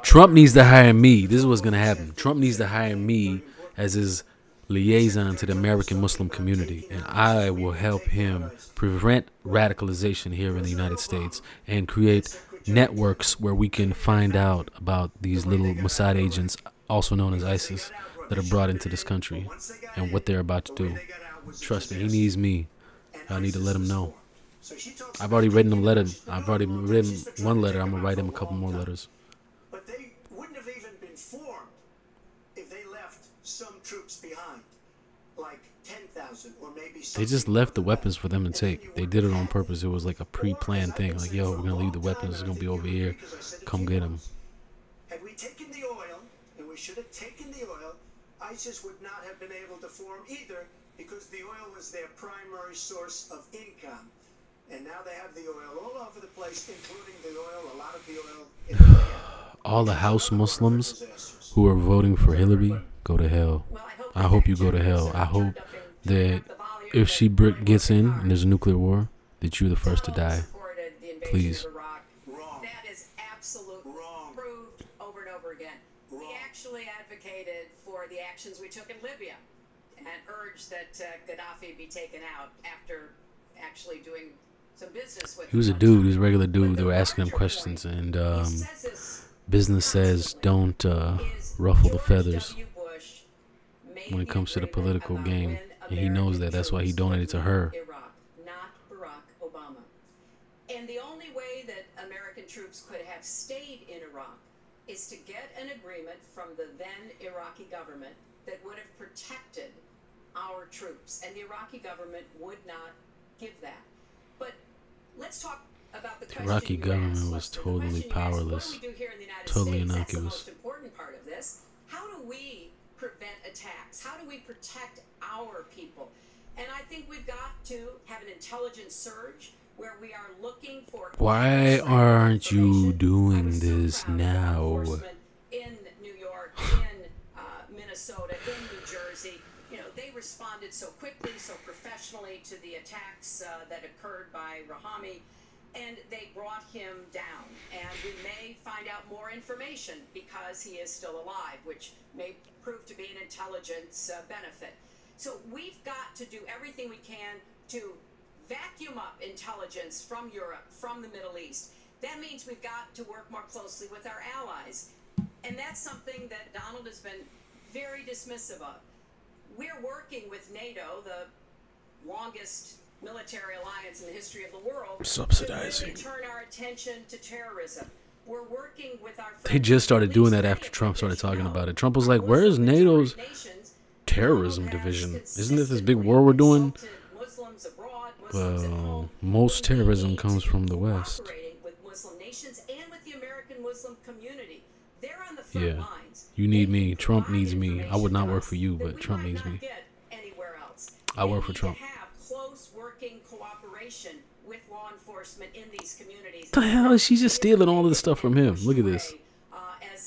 A: Trump needs to hire me. This is what's going to happen. Trump needs to hire me as his liaison to the American Muslim community, and I will help him prevent radicalization here in the United States and create networks where we can find out about these little Mossad agents, also known as ISIS, that are brought into this country and what they're about to do. Trust me, he needs me. I need to let him know. I've already written him I've already written one letter. I'm gonna write him a couple more letters.
B: But they wouldn't have even been formed if they left some troops behind, like 10,000 or maybe.
A: They just left the weapons for them to take. They did it on purpose. It was like a pre-planned thing. Like, yo, we're gonna leave the weapons. It's gonna be over here. Come get them.
B: Had we taken the oil, and we should have taken the oil, ISIS would not have been able to form either, because the oil was their primary source of income. And now they have the oil all over the place, including the oil, a lot of the oil in Iran.
A: All the House Muslims who are voting for Hillary, go to hell. I hope you go to hell. I hope that if she gets in and there's a nuclear war, that you're the first to die. Please.
D: That is absolutely proved over and over again. We actually advocated for the actions we took in Libya and urged that Gaddafi be taken out after actually doing some business with him.
A: He was a dude. He was a regular dude. They were asking him questions, and business says don't ruffle the feathers when it comes to the political game, and he knows that. That's why he donated to her.
D: Iraq, not Barack Obama. And the only way that American troops could have stayed in Iraq is to get an agreement from the then Iraqi government that would have protected our troops, and the Iraqi government would not give that. But let's talk about the question
A: Iraqi
D: you
A: government
D: asked,
A: was
D: Lester. The
A: totally
D: question you asked,
A: powerless,
D: what do we do here in the United
A: totally
D: States? That's the
A: innocuous.
D: most important part of this. How do we prevent attacks? How do we protect our people? And I think we've got to have an intelligence surge where we are looking for.
A: Why aren't you doing this now?
D: In New York, in Minnesota, in New Jersey, they responded so quickly, so professionally to the attacks that occurred by Rahami, and they brought him down. And we may find out more information because he is still alive, which may prove to be an intelligence benefit. So we've got to do everything we can to vacuum up intelligence from Europe, from the Middle East. That means we've got to work more closely with our allies. And that's something that Donald has been very dismissive of. We're working with NATO, the longest military alliance in the history of the world,
A: Subsidizing.
D: to turn our attention to terrorism. We're working with our
A: They just started doing that after Trump started talking about it. Trump was like, where's NATO's terrorism division? Isn't it this big war we're doing? Well, most terrorism comes from the West.
D: With Muslim nations and with the American Muslim community. They're on the front
A: Yeah.
D: lines.
A: You need me. Trump needs me. I would not work for you, but Trump needs me. I work for Trump.
D: Have close working cooperation with law enforcement in these communities.
A: The hell is she just stealing all this stuff from him? Look at this.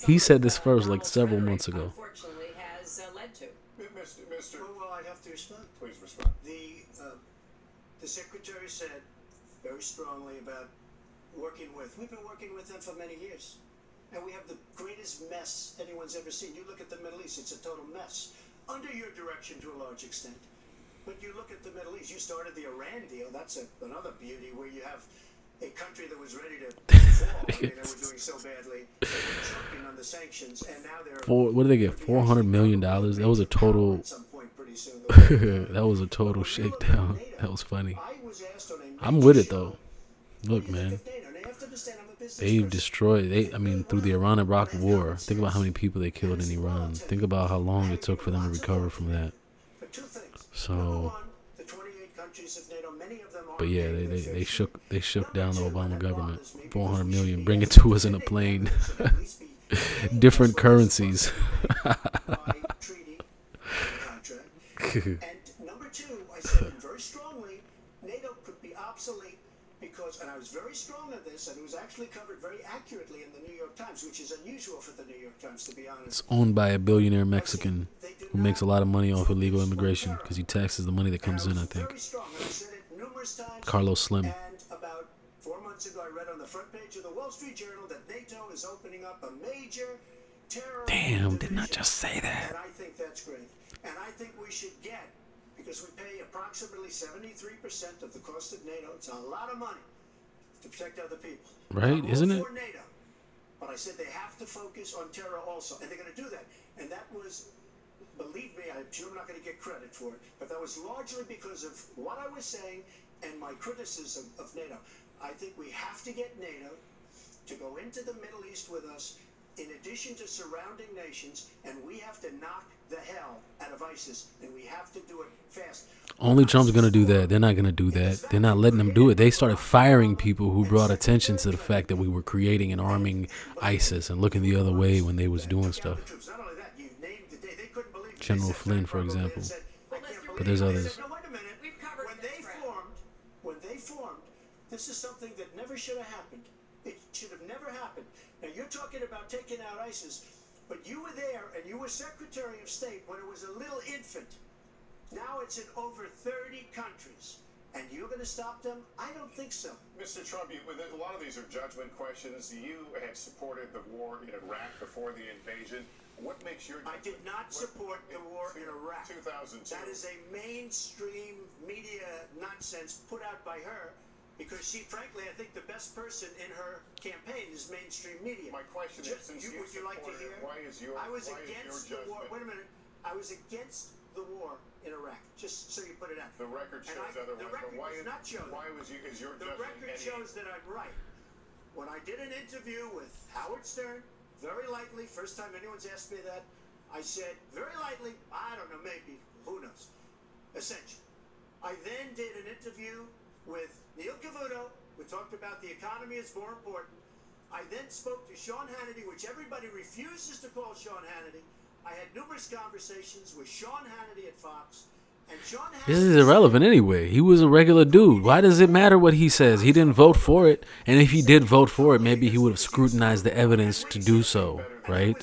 A: He said this first like several months ago.
D: Unfortunately, has led to.
C: Mr.
B: Well, I have to respond.
C: Please respond.
B: The secretary said very strongly about working with. We've been working with them for many years. And we have the greatest mess anyone's ever seen. You look at the Middle East, it's a total mess. Under your direction to a large extent. But you look at the Middle East, you started the Iran deal. That's another beauty where you have a country that was ready to fall. I mean, they were doing so badly. They were choking on the sanctions, and now they're...
A: What did they get? $400 million? That was a total...
B: At some point pretty soon,
A: that was a total shakedown. That was funny.
B: I was asked on a
A: I'm
B: major
A: with it,
B: show,
A: though. Look, man.
B: NATO, and they have to understand I'm a business
A: They've
B: person.
A: destroyed, through the Iran-Iraq war, think about how many people they killed in Iran. Think about how long it took for them to recover from that.
B: For two things.
A: So,
B: Number one, the 28 countries of NATO, many of them are
A: but yeah,
B: NATO
A: they shook down the Obama government.
B: bothers me
A: 400
B: because
A: million,
B: we
A: bring
B: should
A: it to us in a
B: get
A: plane.
B: should at least be
A: Different currencies.
B: by treaty and contract. And number two, I said it very strongly, NATO could be obsolete because, and I was very strong on this, and it was actually covered very accurately in the New York Times, which is unusual for the New York Times, to be honest.
A: It's owned by a billionaire Mexican who makes a lot of money off illegal immigration because he taxes the money that comes in, I think.
B: Very strong, and I said it numerous times.
A: Carlos Slim.
B: And about 4 months ago, I read on the front page of the Wall Street Journal that NATO is opening up a major terror.
A: Damn, didn't I just say that?
B: And I think that's great. And I think we should get, because we pay approximately 73% of the cost of NATO. It's a lot of money to protect other people.
A: Right,
B: I'm
A: isn't
B: all
A: it?
B: for NATO, but I said they have to focus on terror also, and they're going to do that. And that was, believe me, I'm sure I'm not going to get credit for it, but that was largely because of what I was saying and my criticism of NATO. I think we have to get NATO to go into the Middle East with us, in addition to surrounding nations, and we have to knock the hell out of ISIS, and we have to do it fast.
A: Only Trump's gonna do that. They're not gonna do that. They're not letting them do it. They started firing people who brought attention to the fact that we were creating and arming ISIS and looking the other way when they was doing stuff.
B: Not only that, you named the day. They couldn't believe it.
A: General
B: They said
A: Flynn,
B: Frank
A: for
B: Ruggiero
A: example.
B: said, "I can't believe
A: But there's
B: it." They
A: others.
B: said, "No, wait a minute.
D: We've covered
B: When
D: this
B: they
D: thread.
B: formed, this is something that never should have happened. It should have never happened. Now you're talking about taking out ISIS, but you were there and you were Secretary of State when it was a little infant. Now it's in over 30 countries. And you're going to stop them? I don't think so.
C: Mr. Trump, a lot of these are judgment questions. You had supported the war in Iraq before the invasion. What makes your
B: I did not support the war in Iraq.
C: 2002.
B: That is a mainstream media nonsense put out by her, because she, frankly, I think the best person in her campaign is mainstream media.
C: My question is, since you
B: would you like to
C: supported
B: hear?
C: it, why is your
B: I was
C: why is your
B: against the war.
C: judgment-
B: Wait a minute. I was against the war in Iraq. Just so you put it out.
C: The record
B: And
C: shows otherwise.
B: The record
C: but why
B: does not show that.
C: Why is your
B: The
C: judgment
B: record
C: any?
B: shows that I'm right. When I did an interview with Howard Stern, very likely, first time anyone's asked me that, I said, very likely, I don't know, maybe, who knows, essentially. I then did an interview with Neil Cavuto. We talked about the economy is more important. I then spoke to Sean Hannity, which everybody refuses to call Sean Hannity. I had numerous conversations with Sean Hannity at Fox. And Sean Hannity...
A: This is irrelevant anyway. He was a regular dude. Why does it matter what he says? He didn't vote for it. And if he did vote for it, maybe he would have scrutinized the evidence to do so, right?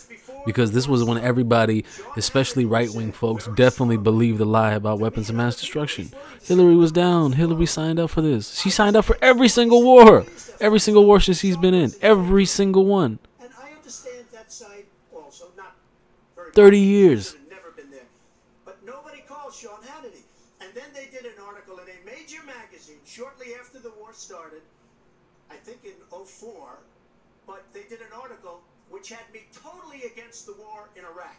A: Because this was when everybody, especially right-wing folks, definitely believed the lie about weapons of mass destruction. Hillary was down. Hillary signed up for this. She signed up for every single war. Every single war since he's been in. Every single one.
B: And I understand that side also, not very
A: 30 years.
B: I've never been there. But nobody calls Sean Hannity. And then they did an article in a major magazine shortly after the war started, I think in '04, but they did an article which had me totally against the war in Iraq.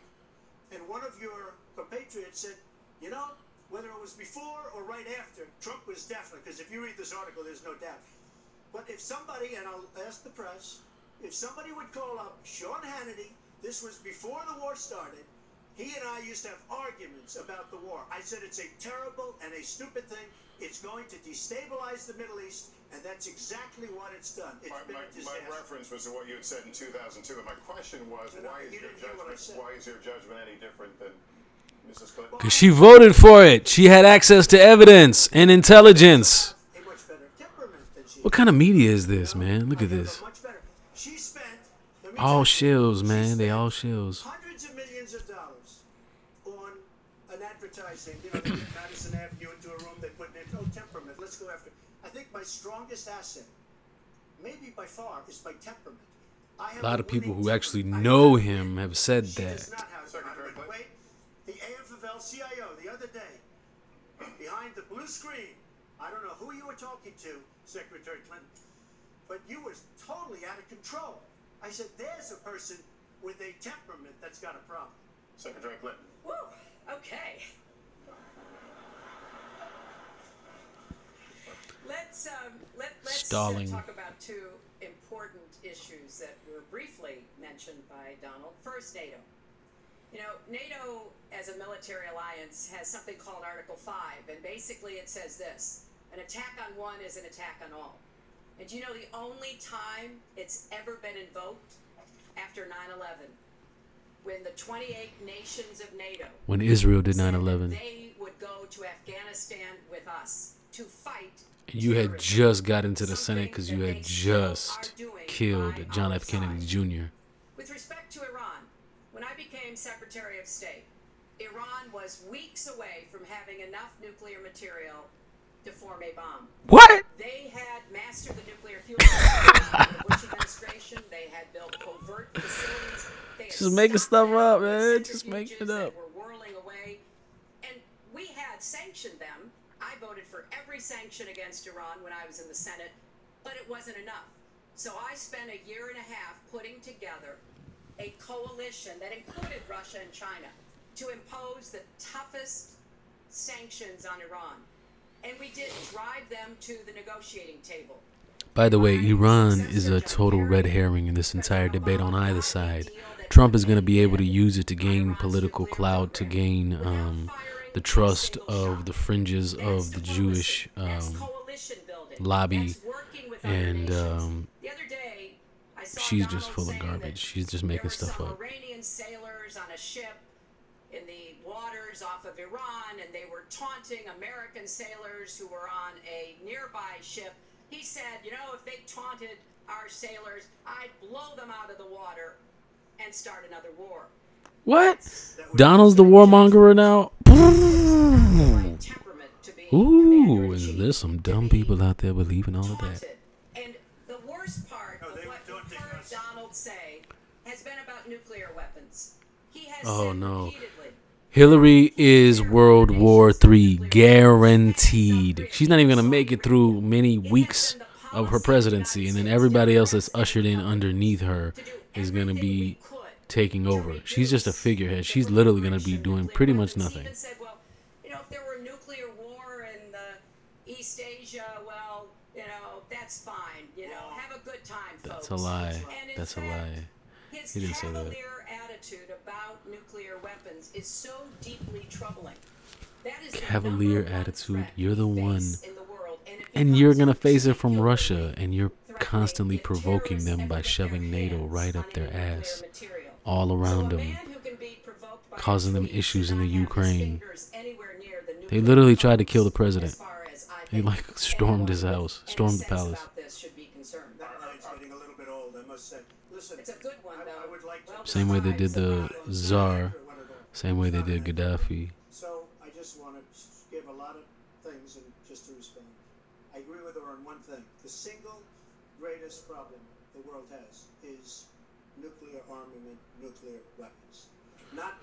B: And one of your compatriots said, you know, whether it was before or right after, Trump was definitely, because if you read this article, there's no doubt. But if somebody, and I'll ask the press, if somebody would call up Sean Hannity, this was before the war started. He and I used to have arguments about the war. I said it's a terrible and a stupid thing. It's going to destabilize the Middle East, and that's exactly what it's done. It's been a disaster.
C: My reference was to what you had said in 2002, and my question was, why is your judgment any different than Mrs. Clinton?
A: Because she voted for it. She had access to evidence and intelligence.
B: A much better temperament than she
A: What kind of media is this, man? Look at
B: I have
A: this.
B: a much better. She spent let me
A: All
B: tell you,
A: shills,
B: she
A: man. They
B: spent
A: all shills.
B: hundreds of millions of dollars on an advertising. You know, they get Madison Avenue into a room, they put in temperament. Let's go after. I think my strongest asset, maybe by far, is my temperament. I have
A: A lot of people
B: winning
A: who actually
B: temperament.
A: know him have said
B: She
A: that.
B: does not have
C: Secretary Clinton.
B: wait, the AFL-CIO the other day, behind the blue screen, I don't know who you were talking to, Secretary Clinton, but you were totally out of control. I said, there's a person with a temperament that's got a problem.
C: Secretary Clinton.
D: Woo, okay. Let's
A: Stalling.
D: talk about two important issues that were briefly mentioned by Donald. First, NATO. You know, NATO as a military alliance has something called Article 5, and basically it says this: an attack on one is an attack on all. And do you know the only time it's ever been invoked? After 9/11, when the 28 nations of NATO,
A: When Israel did
D: said that
A: 9/11.
D: they would go to Afghanistan with us to fight.
A: You had
D: terrorism.
A: just got into the Senate
D: Something
A: because you
D: that
A: had
D: they still
A: just
D: are doing
A: killed
D: by
A: John
D: our
A: F. Kennedy
D: side.
A: Jr.
D: With respect to Iran, when I became Secretary of State, Iran was weeks away from having enough nuclear material to form a bomb.
A: What?
D: They had mastered the nuclear fuel cycle under the Bush administration. They had built covert facilities. They had
A: Just making
D: stopped
A: stuff up,
D: the
A: man. Just making it
D: centrifuges that
A: up.
D: were whirling away. And we had sanctioned them. I voted for every sanction against Iran when I was in the Senate, but it wasn't enough. So I spent a year and a half putting together a coalition that included Russia and China to impose the toughest sanctions on Iran. And we did drive them to the negotiating table.
A: By the way, Iran is a total red herring in this entire debate on either side. Trump is going to be able to use it to gain political clout, to gain the trust of the fringes of the Jewish lobby, and she's just full of garbage. She's just making stuff up.
D: Iranian sailers on a ship in the waters off of Iran, and they were taunting American sailors who were on a nearby ship. He said, you know, if they taunted our sailors, I'd blow them out of the water and start another war.
A: What? Donald's the warmonger now?
D: Temperament to be
A: Ooh,
D: commander-in-chief,
A: there's some
D: to
A: dumb
D: be
A: people out there believing all of that.
D: taunted. And the worst part
B: No,
D: of
B: they
D: what
B: were
D: we've
B: taunting
D: heard
B: us.
D: Donald say has been about nuclear weapons. He has
A: Oh,
D: said
A: no.
D: repeatedly,
A: Hillary is World War III, guaranteed. She's not even going to make it through many weeks of her presidency, and then everybody else that's ushered in underneath her is going to be taking over. She's just a figurehead. She's literally going to be doing pretty much nothing.
D: He even said, well, you know, if there were nuclear war in the East Asia, well, you know, that's fine. You know, have a good time, folks.
A: That's a lie.
D: And in
A: That's a
D: fact,
A: lie.
D: His
A: He didn't say that.
D: cavalier attitude about nuclear weapons is so deeply troubling. That is the
A: Cavalier
D: number one
A: attitude.
D: threat
A: You're the
D: we
A: one.
D: face in the world, it
A: And you're going to
D: becomes
A: face it from
D: particularly
A: Russia, and you're
D: threatening
A: constantly
D: if
A: provoking
D: terrorists
A: them
D: ever
A: by
D: get their
A: shoving NATO
D: hands
A: right
D: on
A: up their
D: any nuclear
A: ass,
D: material.
A: all
D: So
A: around
D: a
A: them,
D: man who can be provoked by a
A: causing them
D: tweet
A: issues
D: should
A: in the
D: not have his
A: Ukraine.
D: fingers anywhere near the
A: They
D: nuclear
A: literally tried to kill the
D: codes,
A: president.
D: as far as I
A: They,
D: think
A: like, stormed his
D: anyone
A: house,
D: with any
A: stormed the
D: sense
A: palace.
D: about this should be concerned.
B: That line's getting a little bit old, I must say. Listen,
D: It's a good one,
B: I
D: though.
B: would like to.
D: Well
A: Same way they did the
D: designed,
A: Tsar, same way they did Gaddafi.
B: So I just want to give a lot of things and just to respond. I agree with her on one thing. The single greatest problem the world has is nuclear armament, nuclear weapons. Not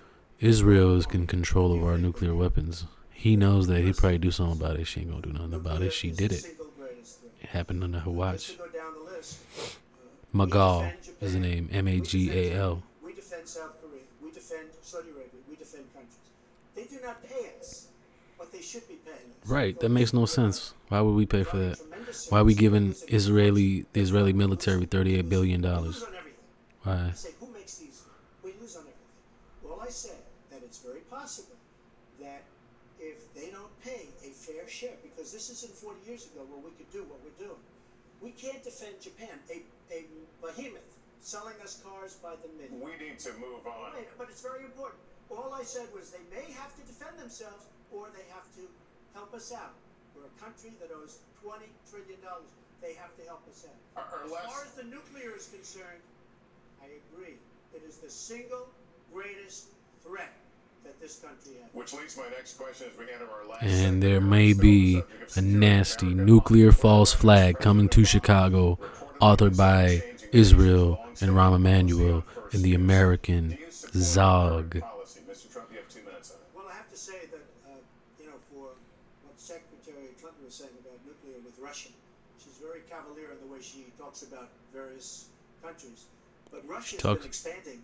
A: Israel is in control of our nuclear weapons. He knows that he'd probably do something about it. She ain't gonna do nothing about it. She did
B: the
A: it.
B: single greatest threat.
A: It happened under her
B: Just
A: watch.
B: to go down the list.
A: Magal is the name. Magal.
B: We defend South Korea. We defend Saudi Arabia. We defend countries. They do not pay us. what they should be paying us.
A: Right. That makes no sense. Why would we pay for that? Why are we giving the Israeli military $38 billion?
B: We lose on everything.
A: Why?
B: I say, who makes these? We lose on everything. Well, I said that it's very possible that if they don't pay a fair share, because this isn't 40 years ago where we could do what we're doing. We can't defend Japan, a behemoth selling us cars by the million.
C: We need to move on.
B: Wait, but it's very important. All I said was they may have to defend themselves or they have to help us out. We're a country that owes $20 trillion. They have to help us out. As far as the nuclear is concerned, I agree. It is the single greatest threat that this country has.
C: Which leads my next question as we enter our last
A: And there may be a nasty nuclear false flag coming to Chicago, authored by Israel and Rahm Emanuel and the American Zog.
C: Mr. Trump, you have 2 minutes on it.
B: Well, I have to say that, for what Secretary Clinton was saying about nuclear with Russia, she's very cavalier in the way she talks about various countries. But Russia's been expanding.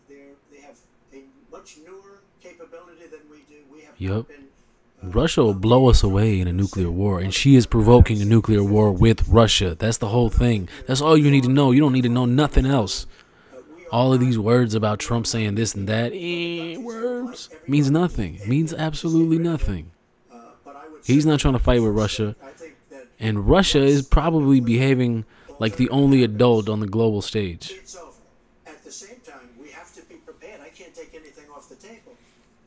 B: They have a much newer capability than we do. We have
A: Yup.
B: been.
A: Russia will blow us away in a nuclear war, and she is provoking a nuclear war with Russia. That's the whole thing. That's all you need to know. You don't need to know nothing else. All of these words about Trump saying this and that, words, means nothing. It means absolutely nothing. He's not trying to fight with Russia, and Russia is probably behaving like the only adult on the global stage.
B: It's over. At the same time, we have to be prepared. I can't take anything off the table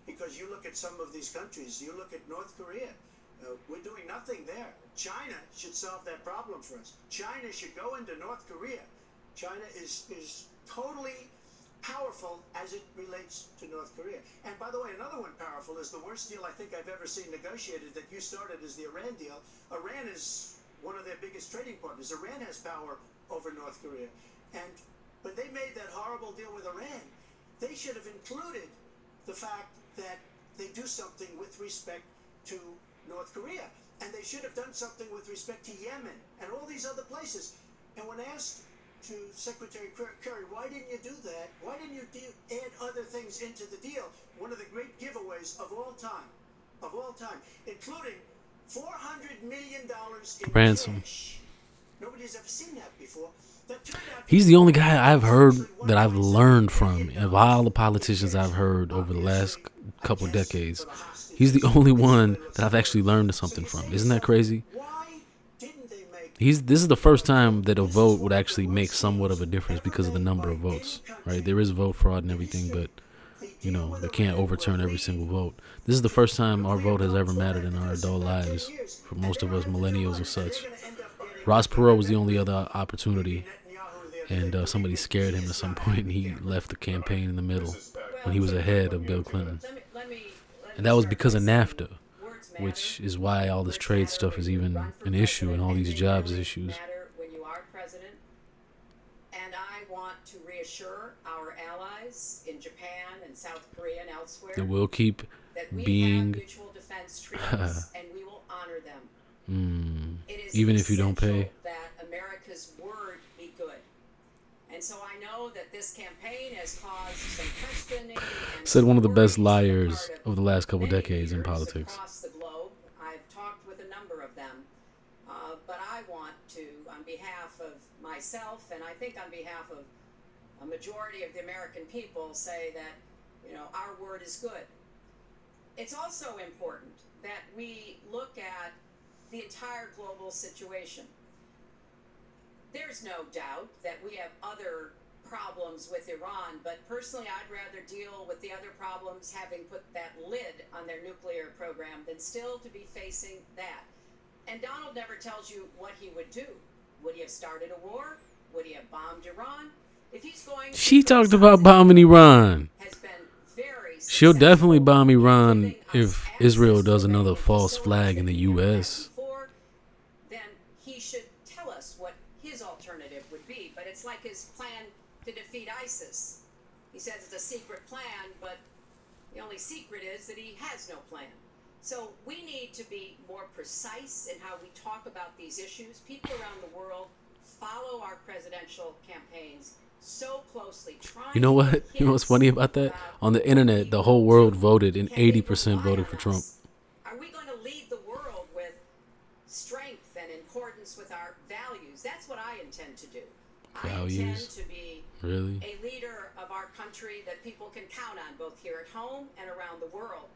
B: because you look at some of these countries. You look at North Korea. We're doing nothing there. China should solve that problem for us. China should go into North Korea. China is totally powerful as it relates to North Korea. And by the way, another one powerful is the worst deal I think I've ever seen negotiated that you started is the Iran deal. Iran is one of their biggest trading partners. Iran has power over North Korea. And when they made that horrible deal with Iran, they should have included the fact that they do something with respect to North Korea. And they should have done something with respect to Yemen and all these other places. And when asked to Secretary Kerry, why didn't you do that? Why didn't you add other things into the deal? One of the great giveaways of all time, including $400 million in
A: Ransom.
B: cash. Nobody's ever seen that before. That turned out
A: He's the only guy I've heard that I've learned from. Of all the politicians I've heard over the last couple decades, he's the only one that I've actually learned something from. Isn't that crazy?
B: why didn't they make
A: This is the first time that a vote would actually make somewhat of a difference because of the number of votes, right? There is vote fraud and everything, but they can't overturn every single vote. This is the first time our vote has ever mattered in our adult lives for most of us millennials and such. Ross Perot was the only other opportunity, and somebody scared him at some point, and he left the campaign in the middle when he was ahead of Bill Clinton. And that was because of NAFTA, which is why all this trade stuff is even an issue and all these jobs issues.
D: When you are president, and I want to reassure our allies in Japan and South Korea and elsewhere
A: That will keep
D: that we have
A: being,
D: mutual defense treaties and we will honor them. It is
A: even if you don't
D: essential
A: pay.
D: that America's word be good. And so I know that this campaign has caused some questioning. And
A: Said one of the
D: some
A: best
D: worries on the
A: liars
D: part
A: of the last couple
D: many
A: decades in
D: leaders
A: politics.
D: across the globe. I've talked with a number of them, but I want to, on behalf of myself, and I think on behalf of a majority of the American people, say that our word is good. It's also important that we look at the entire global situation. There's no doubt that we have other problems with Iran, but personally I'd rather deal with the other problems having put that lid on their nuclear program than still to be facing that. And Donald never tells you what he would do. Would he have started a war? Would he have bombed Iran? If he's going to
A: She talked about bombing Iran.
D: has been very
A: She'll
D: successful
A: definitely bomb
D: in
A: Iran
D: giving us
A: if
D: access
A: Israel
D: to
A: does another
D: many
A: false flag in the
D: facilities that we never had
A: U.S.
D: before, then he should tell us what his alternative would be. But it's like his plan to defeat ISIS. He says it's a secret plan, but the only secret is that he has no plan. So we need to be more precise in how we talk about these issues. People around the world follow our presidential campaigns so closely.
A: You know what? You know what's funny about that? On the internet, the whole world voted, and 80% voted for Trump.
D: Are we I intend
A: Values?
D: to be
A: Really?
D: a leader of our country that people can count on, both here at home and around the world,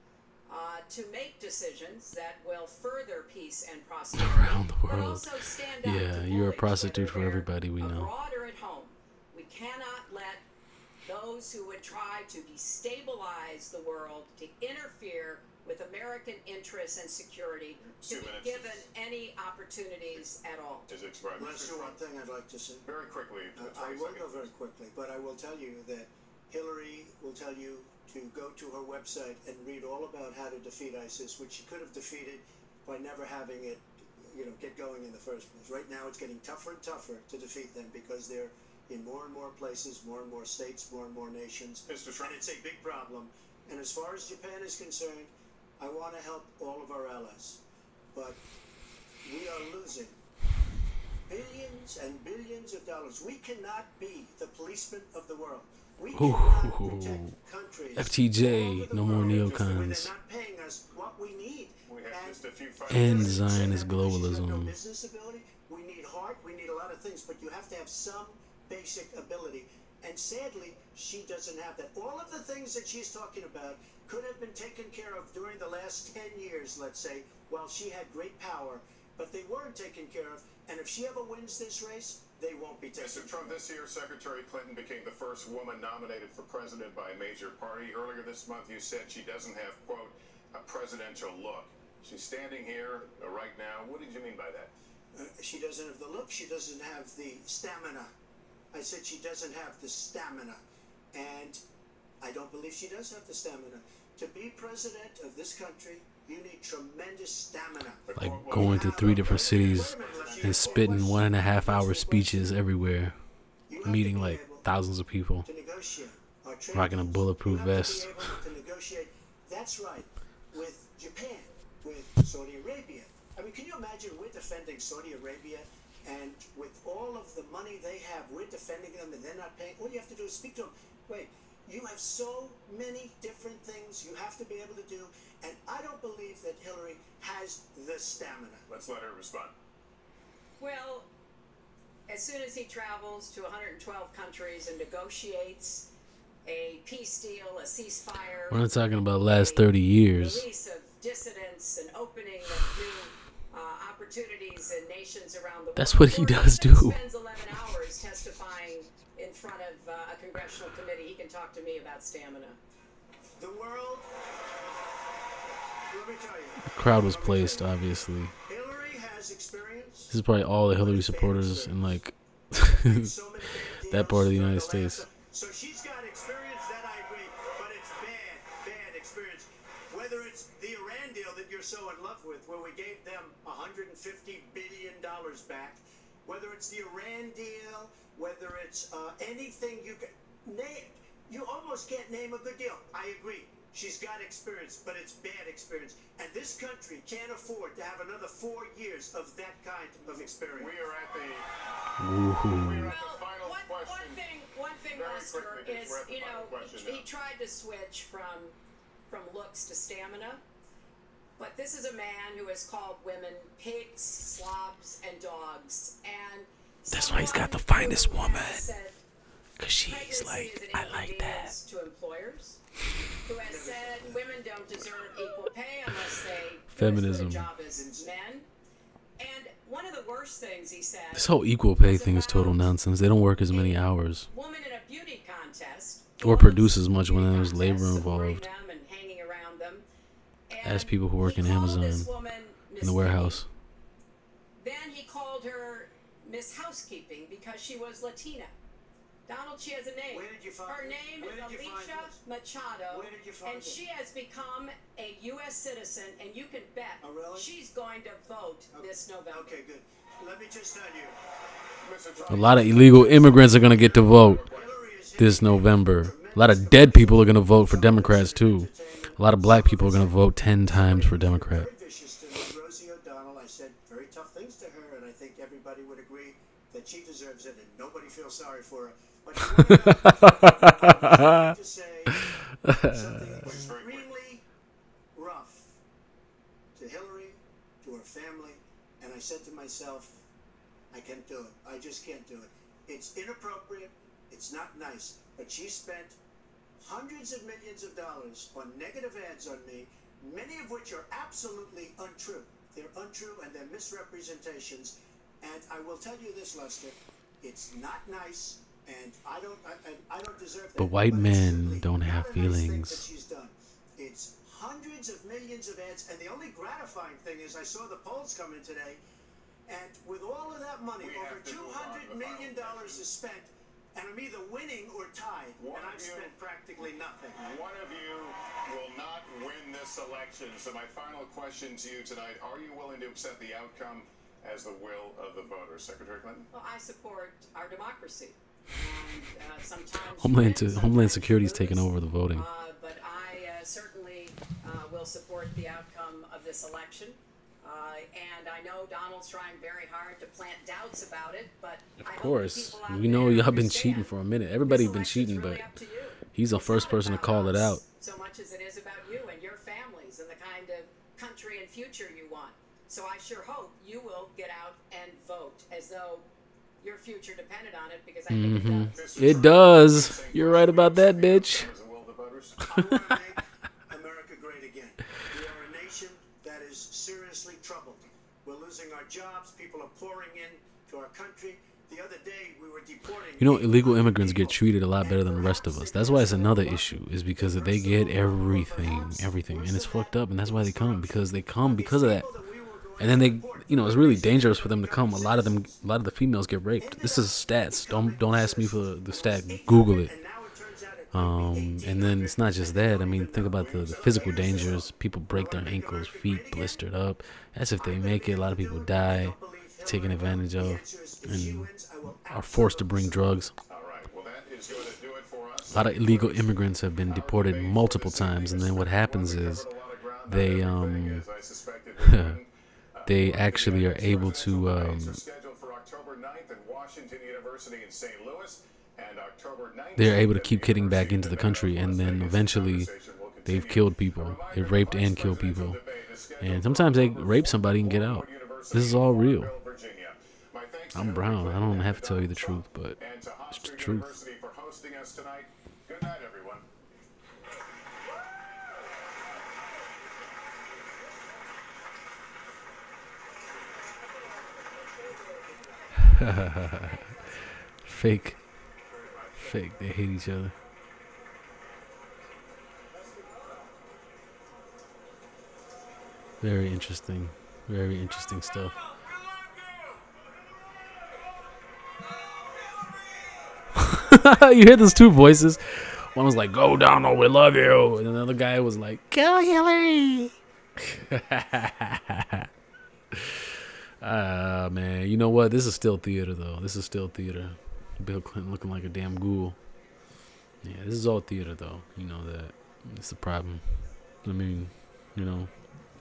D: to make decisions that will further peace and prosperity,
A: Around the
D: but
A: world.
D: also stand up
A: Yeah,
D: to
A: you're a
D: bullies,
A: prostitute
D: whether
A: for
D: they're
A: everybody we know.
D: abroad or at home. We cannot let those who would try to destabilize the world, to interfere with American interests and security, to
C: 2
D: be
C: minutes.
D: given any opportunities at all.
C: Is expired.
B: Let's do one thing I'd like to say.
C: Very quickly.
B: I
C: 20
B: will go
C: seconds.
B: very quickly, but I will tell you that Hillary will tell you to go to her website and read all about how to defeat ISIS, which she could have defeated by never having it, get going in the first place. Right now, it's getting tougher and tougher to defeat them because they're in more and more places, more and more states, more and more nations,
C: Mr. Trump.
B: and it's a big problem. And as far as Japan is concerned, I want to help all of our allies, but we are losing billions and billions of dollars. We cannot be the policemen of the world. We cannot protect countries
A: FTJ,
B: all over the
A: no more
B: world when
A: neocons.
B: they're not paying us what we need.
C: We have
B: And
C: just a few
A: And
C: final
A: Zionist
B: because she's got no
A: globalism.
B: business ability. We need heart. We need a lot of things, but you have to have some basic ability. And sadly, she doesn't have that. All of the things that she's talking about could have been taken care of during the last 10 years, let's say, while she had great power, but they weren't taken care of. And if she ever wins this race, they won't be taken
C: Mr.
B: care
C: Trump, this year, Secretary Clinton became the first woman nominated for president by a major party. Earlier this month, you said she doesn't have, quote, a presidential look. She's standing here right now. What did you mean by that?
B: She doesn't have the look. She doesn't have the stamina. I said she doesn't have the stamina. And I don't believe she does have the stamina. To be president of this country, you need tremendous stamina.
A: Like going to 3 different cities and spitting 1.5 hour speeches everywhere,
B: You have to
A: meeting
B: be
A: like
B: able
A: thousands of people,
B: to negotiate. Our trade
A: rocking a
B: deals.
A: bulletproof
B: You have
A: vest.
B: to be able to negotiate. That's right. With Japan, with Saudi Arabia. I mean, can you imagine we're defending Saudi Arabia, and with all of the money they have, we're defending them, and they're not paying. All you have to do is speak to them. Wait, you have so many different things you have to be able to do, and I don't believe that Hillary has the stamina.
C: Let's let her respond.
D: Well, as soon as he travels to 112 countries and negotiates a peace deal, a ceasefire,
A: We're not talking about the last 30 years.
D: release of dissidents and opening of new opportunities in nations around the world.
A: That's what he
D: Or
A: does
D: even
A: do.
D: Spends 11 hours testifying in front of a congressional committee. He can talk to me about stamina.
B: The world. Let me tell you.
A: The crowd was placed, obviously.
B: Hillary has experience.
A: This is probably all the Hillary supporters in like
B: So many bad
A: that part of the
B: deals
A: United
B: during
A: States.
B: So she's got experience, that I agree, but it's bad experience. Whether it's the Iran deal that you're so in love with, where we gave them $150 billion back, whether it's the Iran deal, whether it's anything you can name, you almost can't name a good deal. I agree. She's got experience, but it's bad experience. And this country can't afford to have another 4 years of that kind of experience.
C: We are at the
A: Woohoo.
C: final question.
D: One thing,
C: Very
D: Lester,
C: quickly,
D: is,
C: we're at the final question
D: he
C: now.
D: tried to switch from looks to stamina, but this is a man who has called women pigs, slobs, and dogs, and
A: That's why he's got the
D: someone
A: finest
D: who has
A: woman.
D: said
A: 'Cause she's
D: pregnancy
A: like,
D: is an
A: I like that.
D: inconvenience to employers, who has said women don't deserve equal pay unless they
A: Feminism.
D: do as good a job as men. And one of the worst things he said,
A: This whole equal pay thing is total nonsense. They don't work as many hours
D: woman in a beauty contest
A: or produce as much when there's labor
D: contests,
A: involved
D: them and hanging around them.
A: as
D: And
A: people who work
D: he
A: in
D: called
A: Amazon
D: this woman
A: in
D: Miss
A: the warehouse.
D: Piggy. Then he called her Miss Housekeeping because she was Latina. Donald, she has a name.
B: Where did you find
D: Her
B: this?
D: name
B: Where
D: is
B: did you find
D: Alicia
B: this?
D: Machado.
B: Where did you find
D: and
B: this?
D: she has become a U.S. citizen, and you can bet
B: Oh, really?
D: she's going to vote this November.
B: Okay, good. Let me just tell you,
C: Mr.
A: A
C: Trump,
A: lot of illegal immigrants are going to get to vote
B: Hillary is
A: this November. A lot of dead people are going to vote for Democrats too. A lot of black people are going to vote 10 times for Democrat.
B: very vicious to me. Rosie O'Donnell, I said very tough things to her, and I think everybody would agree that she deserves it, and nobody feels sorry for her. But I want to say something extremely rough to Hillary, to her family, and I said to myself, I can't do it. I just can't do it. It's inappropriate. It's not nice. But she spent hundreds of millions of dollars on negative ads on me, many of which are absolutely untrue. They're untrue and they're misrepresentations. And I will tell you this, Lester, it's not nice, and I don't deserve that.
A: But white
B: it's
A: men
B: simply
A: don't
B: not
A: have
B: a nice thing
A: feelings.
B: that she's done. It's hundreds of millions of ads, and the only gratifying thing is I saw the polls come in today, and with all of that money, over $200 million is spent, and I'm either winning or tied, and I've spent practically nothing.
C: One of you will not win this election. So my final question to you tonight, are you willing to accept the outcome as the will of the voters? Secretary Clinton?
D: Well, I support our democracy. And sometimes
A: Homeland Security's taking over the voting.
D: But I certainly will support the outcome of this election. And I know Donald's trying very hard to plant doubts about it, but
A: Of course, we know y'all been cheating for a minute. Everybody's been cheating, but he's the first person to call it out.
D: So much as it is about you and your families and the kind of country and future you want. So I sure hope you will get out and vote as though your future depended on it, because I think it does.
A: It does. You're right about that, bitch.
C: As the will of the voters?
B: I want to make America great again. We are a nation that is seriously troubled. We're losing our jobs. People are pouring in to our country. The other day, we were deporting.
A: You know, illegal immigrants get treated a lot better than the rest of us. That's why it's another issue, is because they get everything, and it's fucked up, and that's why they come, because they come because of that. And then they, you know, it's really dangerous for them to come. A lot of the females get raped. This is stats. Don't ask me for the stat. Google it. And then it's not just that. I mean, think about the physical dangers. People break their ankles, feet blistered up. That's if they make it. A lot of people die, taken advantage of, and are forced to bring drugs.
C: All right. Well, that is going to do it for us.
A: A lot of illegal immigrants have been deported multiple times, and then what happens is they they actually are able to they're able to keep getting back into the country, and then eventually they've killed people. They've raped and killed people, and sometimes they rape somebody and get out. This is all real. I'm brown. I don't have to tell you the truth, but it's the truth.
C: For hosting us tonight. Good night, everyone.
A: Fake. They hate each other. Very interesting. Very interesting stuff. You hear those two voices? One was like, "Go Donald, we love you," and another guy was like, "Kill Hillary." Man, you know what? This is still theater, though. This is still theater. Bill Clinton looking like a damn ghoul. Yeah, this is all theater, though. You know that. It's the problem. I mean, you know,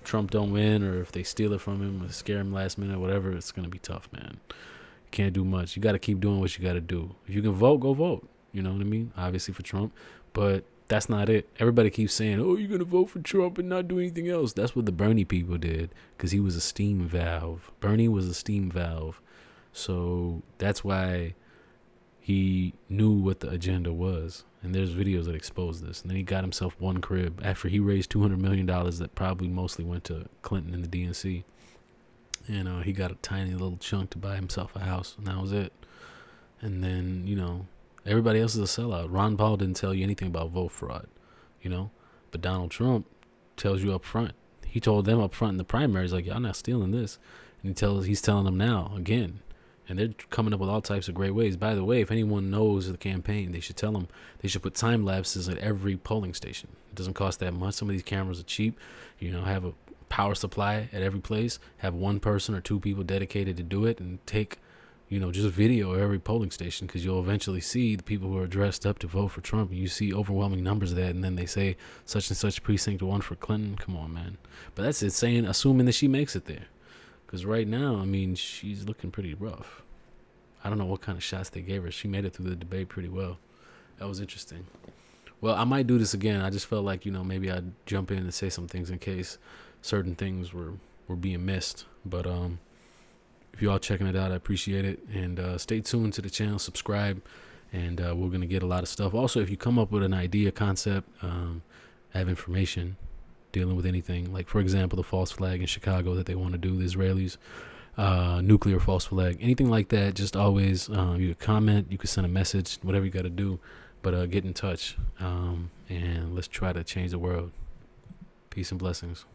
A: Trump don't win, or if they steal it from him or scare him last minute, whatever, it's gonna be tough, man. You can't do much. You got to keep doing what you got to do. If you can vote, go vote. You know what I mean? Obviously for Trump, but that's not it. Everybody keeps saying, "Oh, you're gonna vote for Trump and not do anything else." That's what the Bernie people did, because he was a steam valve. Bernie was a steam valve, so that's why he knew what the agenda was. And there's videos that expose this. And then he got himself one crib after he raised $200 million that probably mostly went to Clinton and the DNC. And he got a tiny little chunk to buy himself a house, and that was it. And then, you know, everybody else is a sellout. Ron Paul didn't tell you anything about vote fraud, you know, but Donald Trump tells you up front. He told them up front in the primaries, like, y'all not stealing this. And he's telling them now again. And they're coming up with all types of great ways. By the way, if anyone knows the campaign, they should tell them they should put time lapses at every polling station. It doesn't cost that much. Some of these cameras are cheap. You know, have a power supply at every place. Have one person or two people dedicated to do it, and take, you know, just video every polling station, because you'll eventually see the people who are dressed up to vote for Trump. And you see overwhelming numbers of that, and then they say such and such precinct 1 for Clinton. Come on, man. But that's it, assuming that she makes it there. Because right now, I mean, she's looking pretty rough. I don't know what kind of shots they gave her. She made it through the debate pretty well. That was interesting. Well, I might do this again. I just felt like, you know, maybe I'd jump in and say some things in case certain things were being missed. But if you all checking it out, I appreciate it. And stay tuned to the channel, subscribe, and we're going to get a lot of stuff. Also, if you come up with an idea, concept, have information dealing with anything, like, for example, the false flag in Chicago that they want to do, the Israelis, nuclear false flag, anything like that, just always, you could comment, you could send a message, whatever you got to do, but get in touch, and let's try to change the world. Peace and blessings.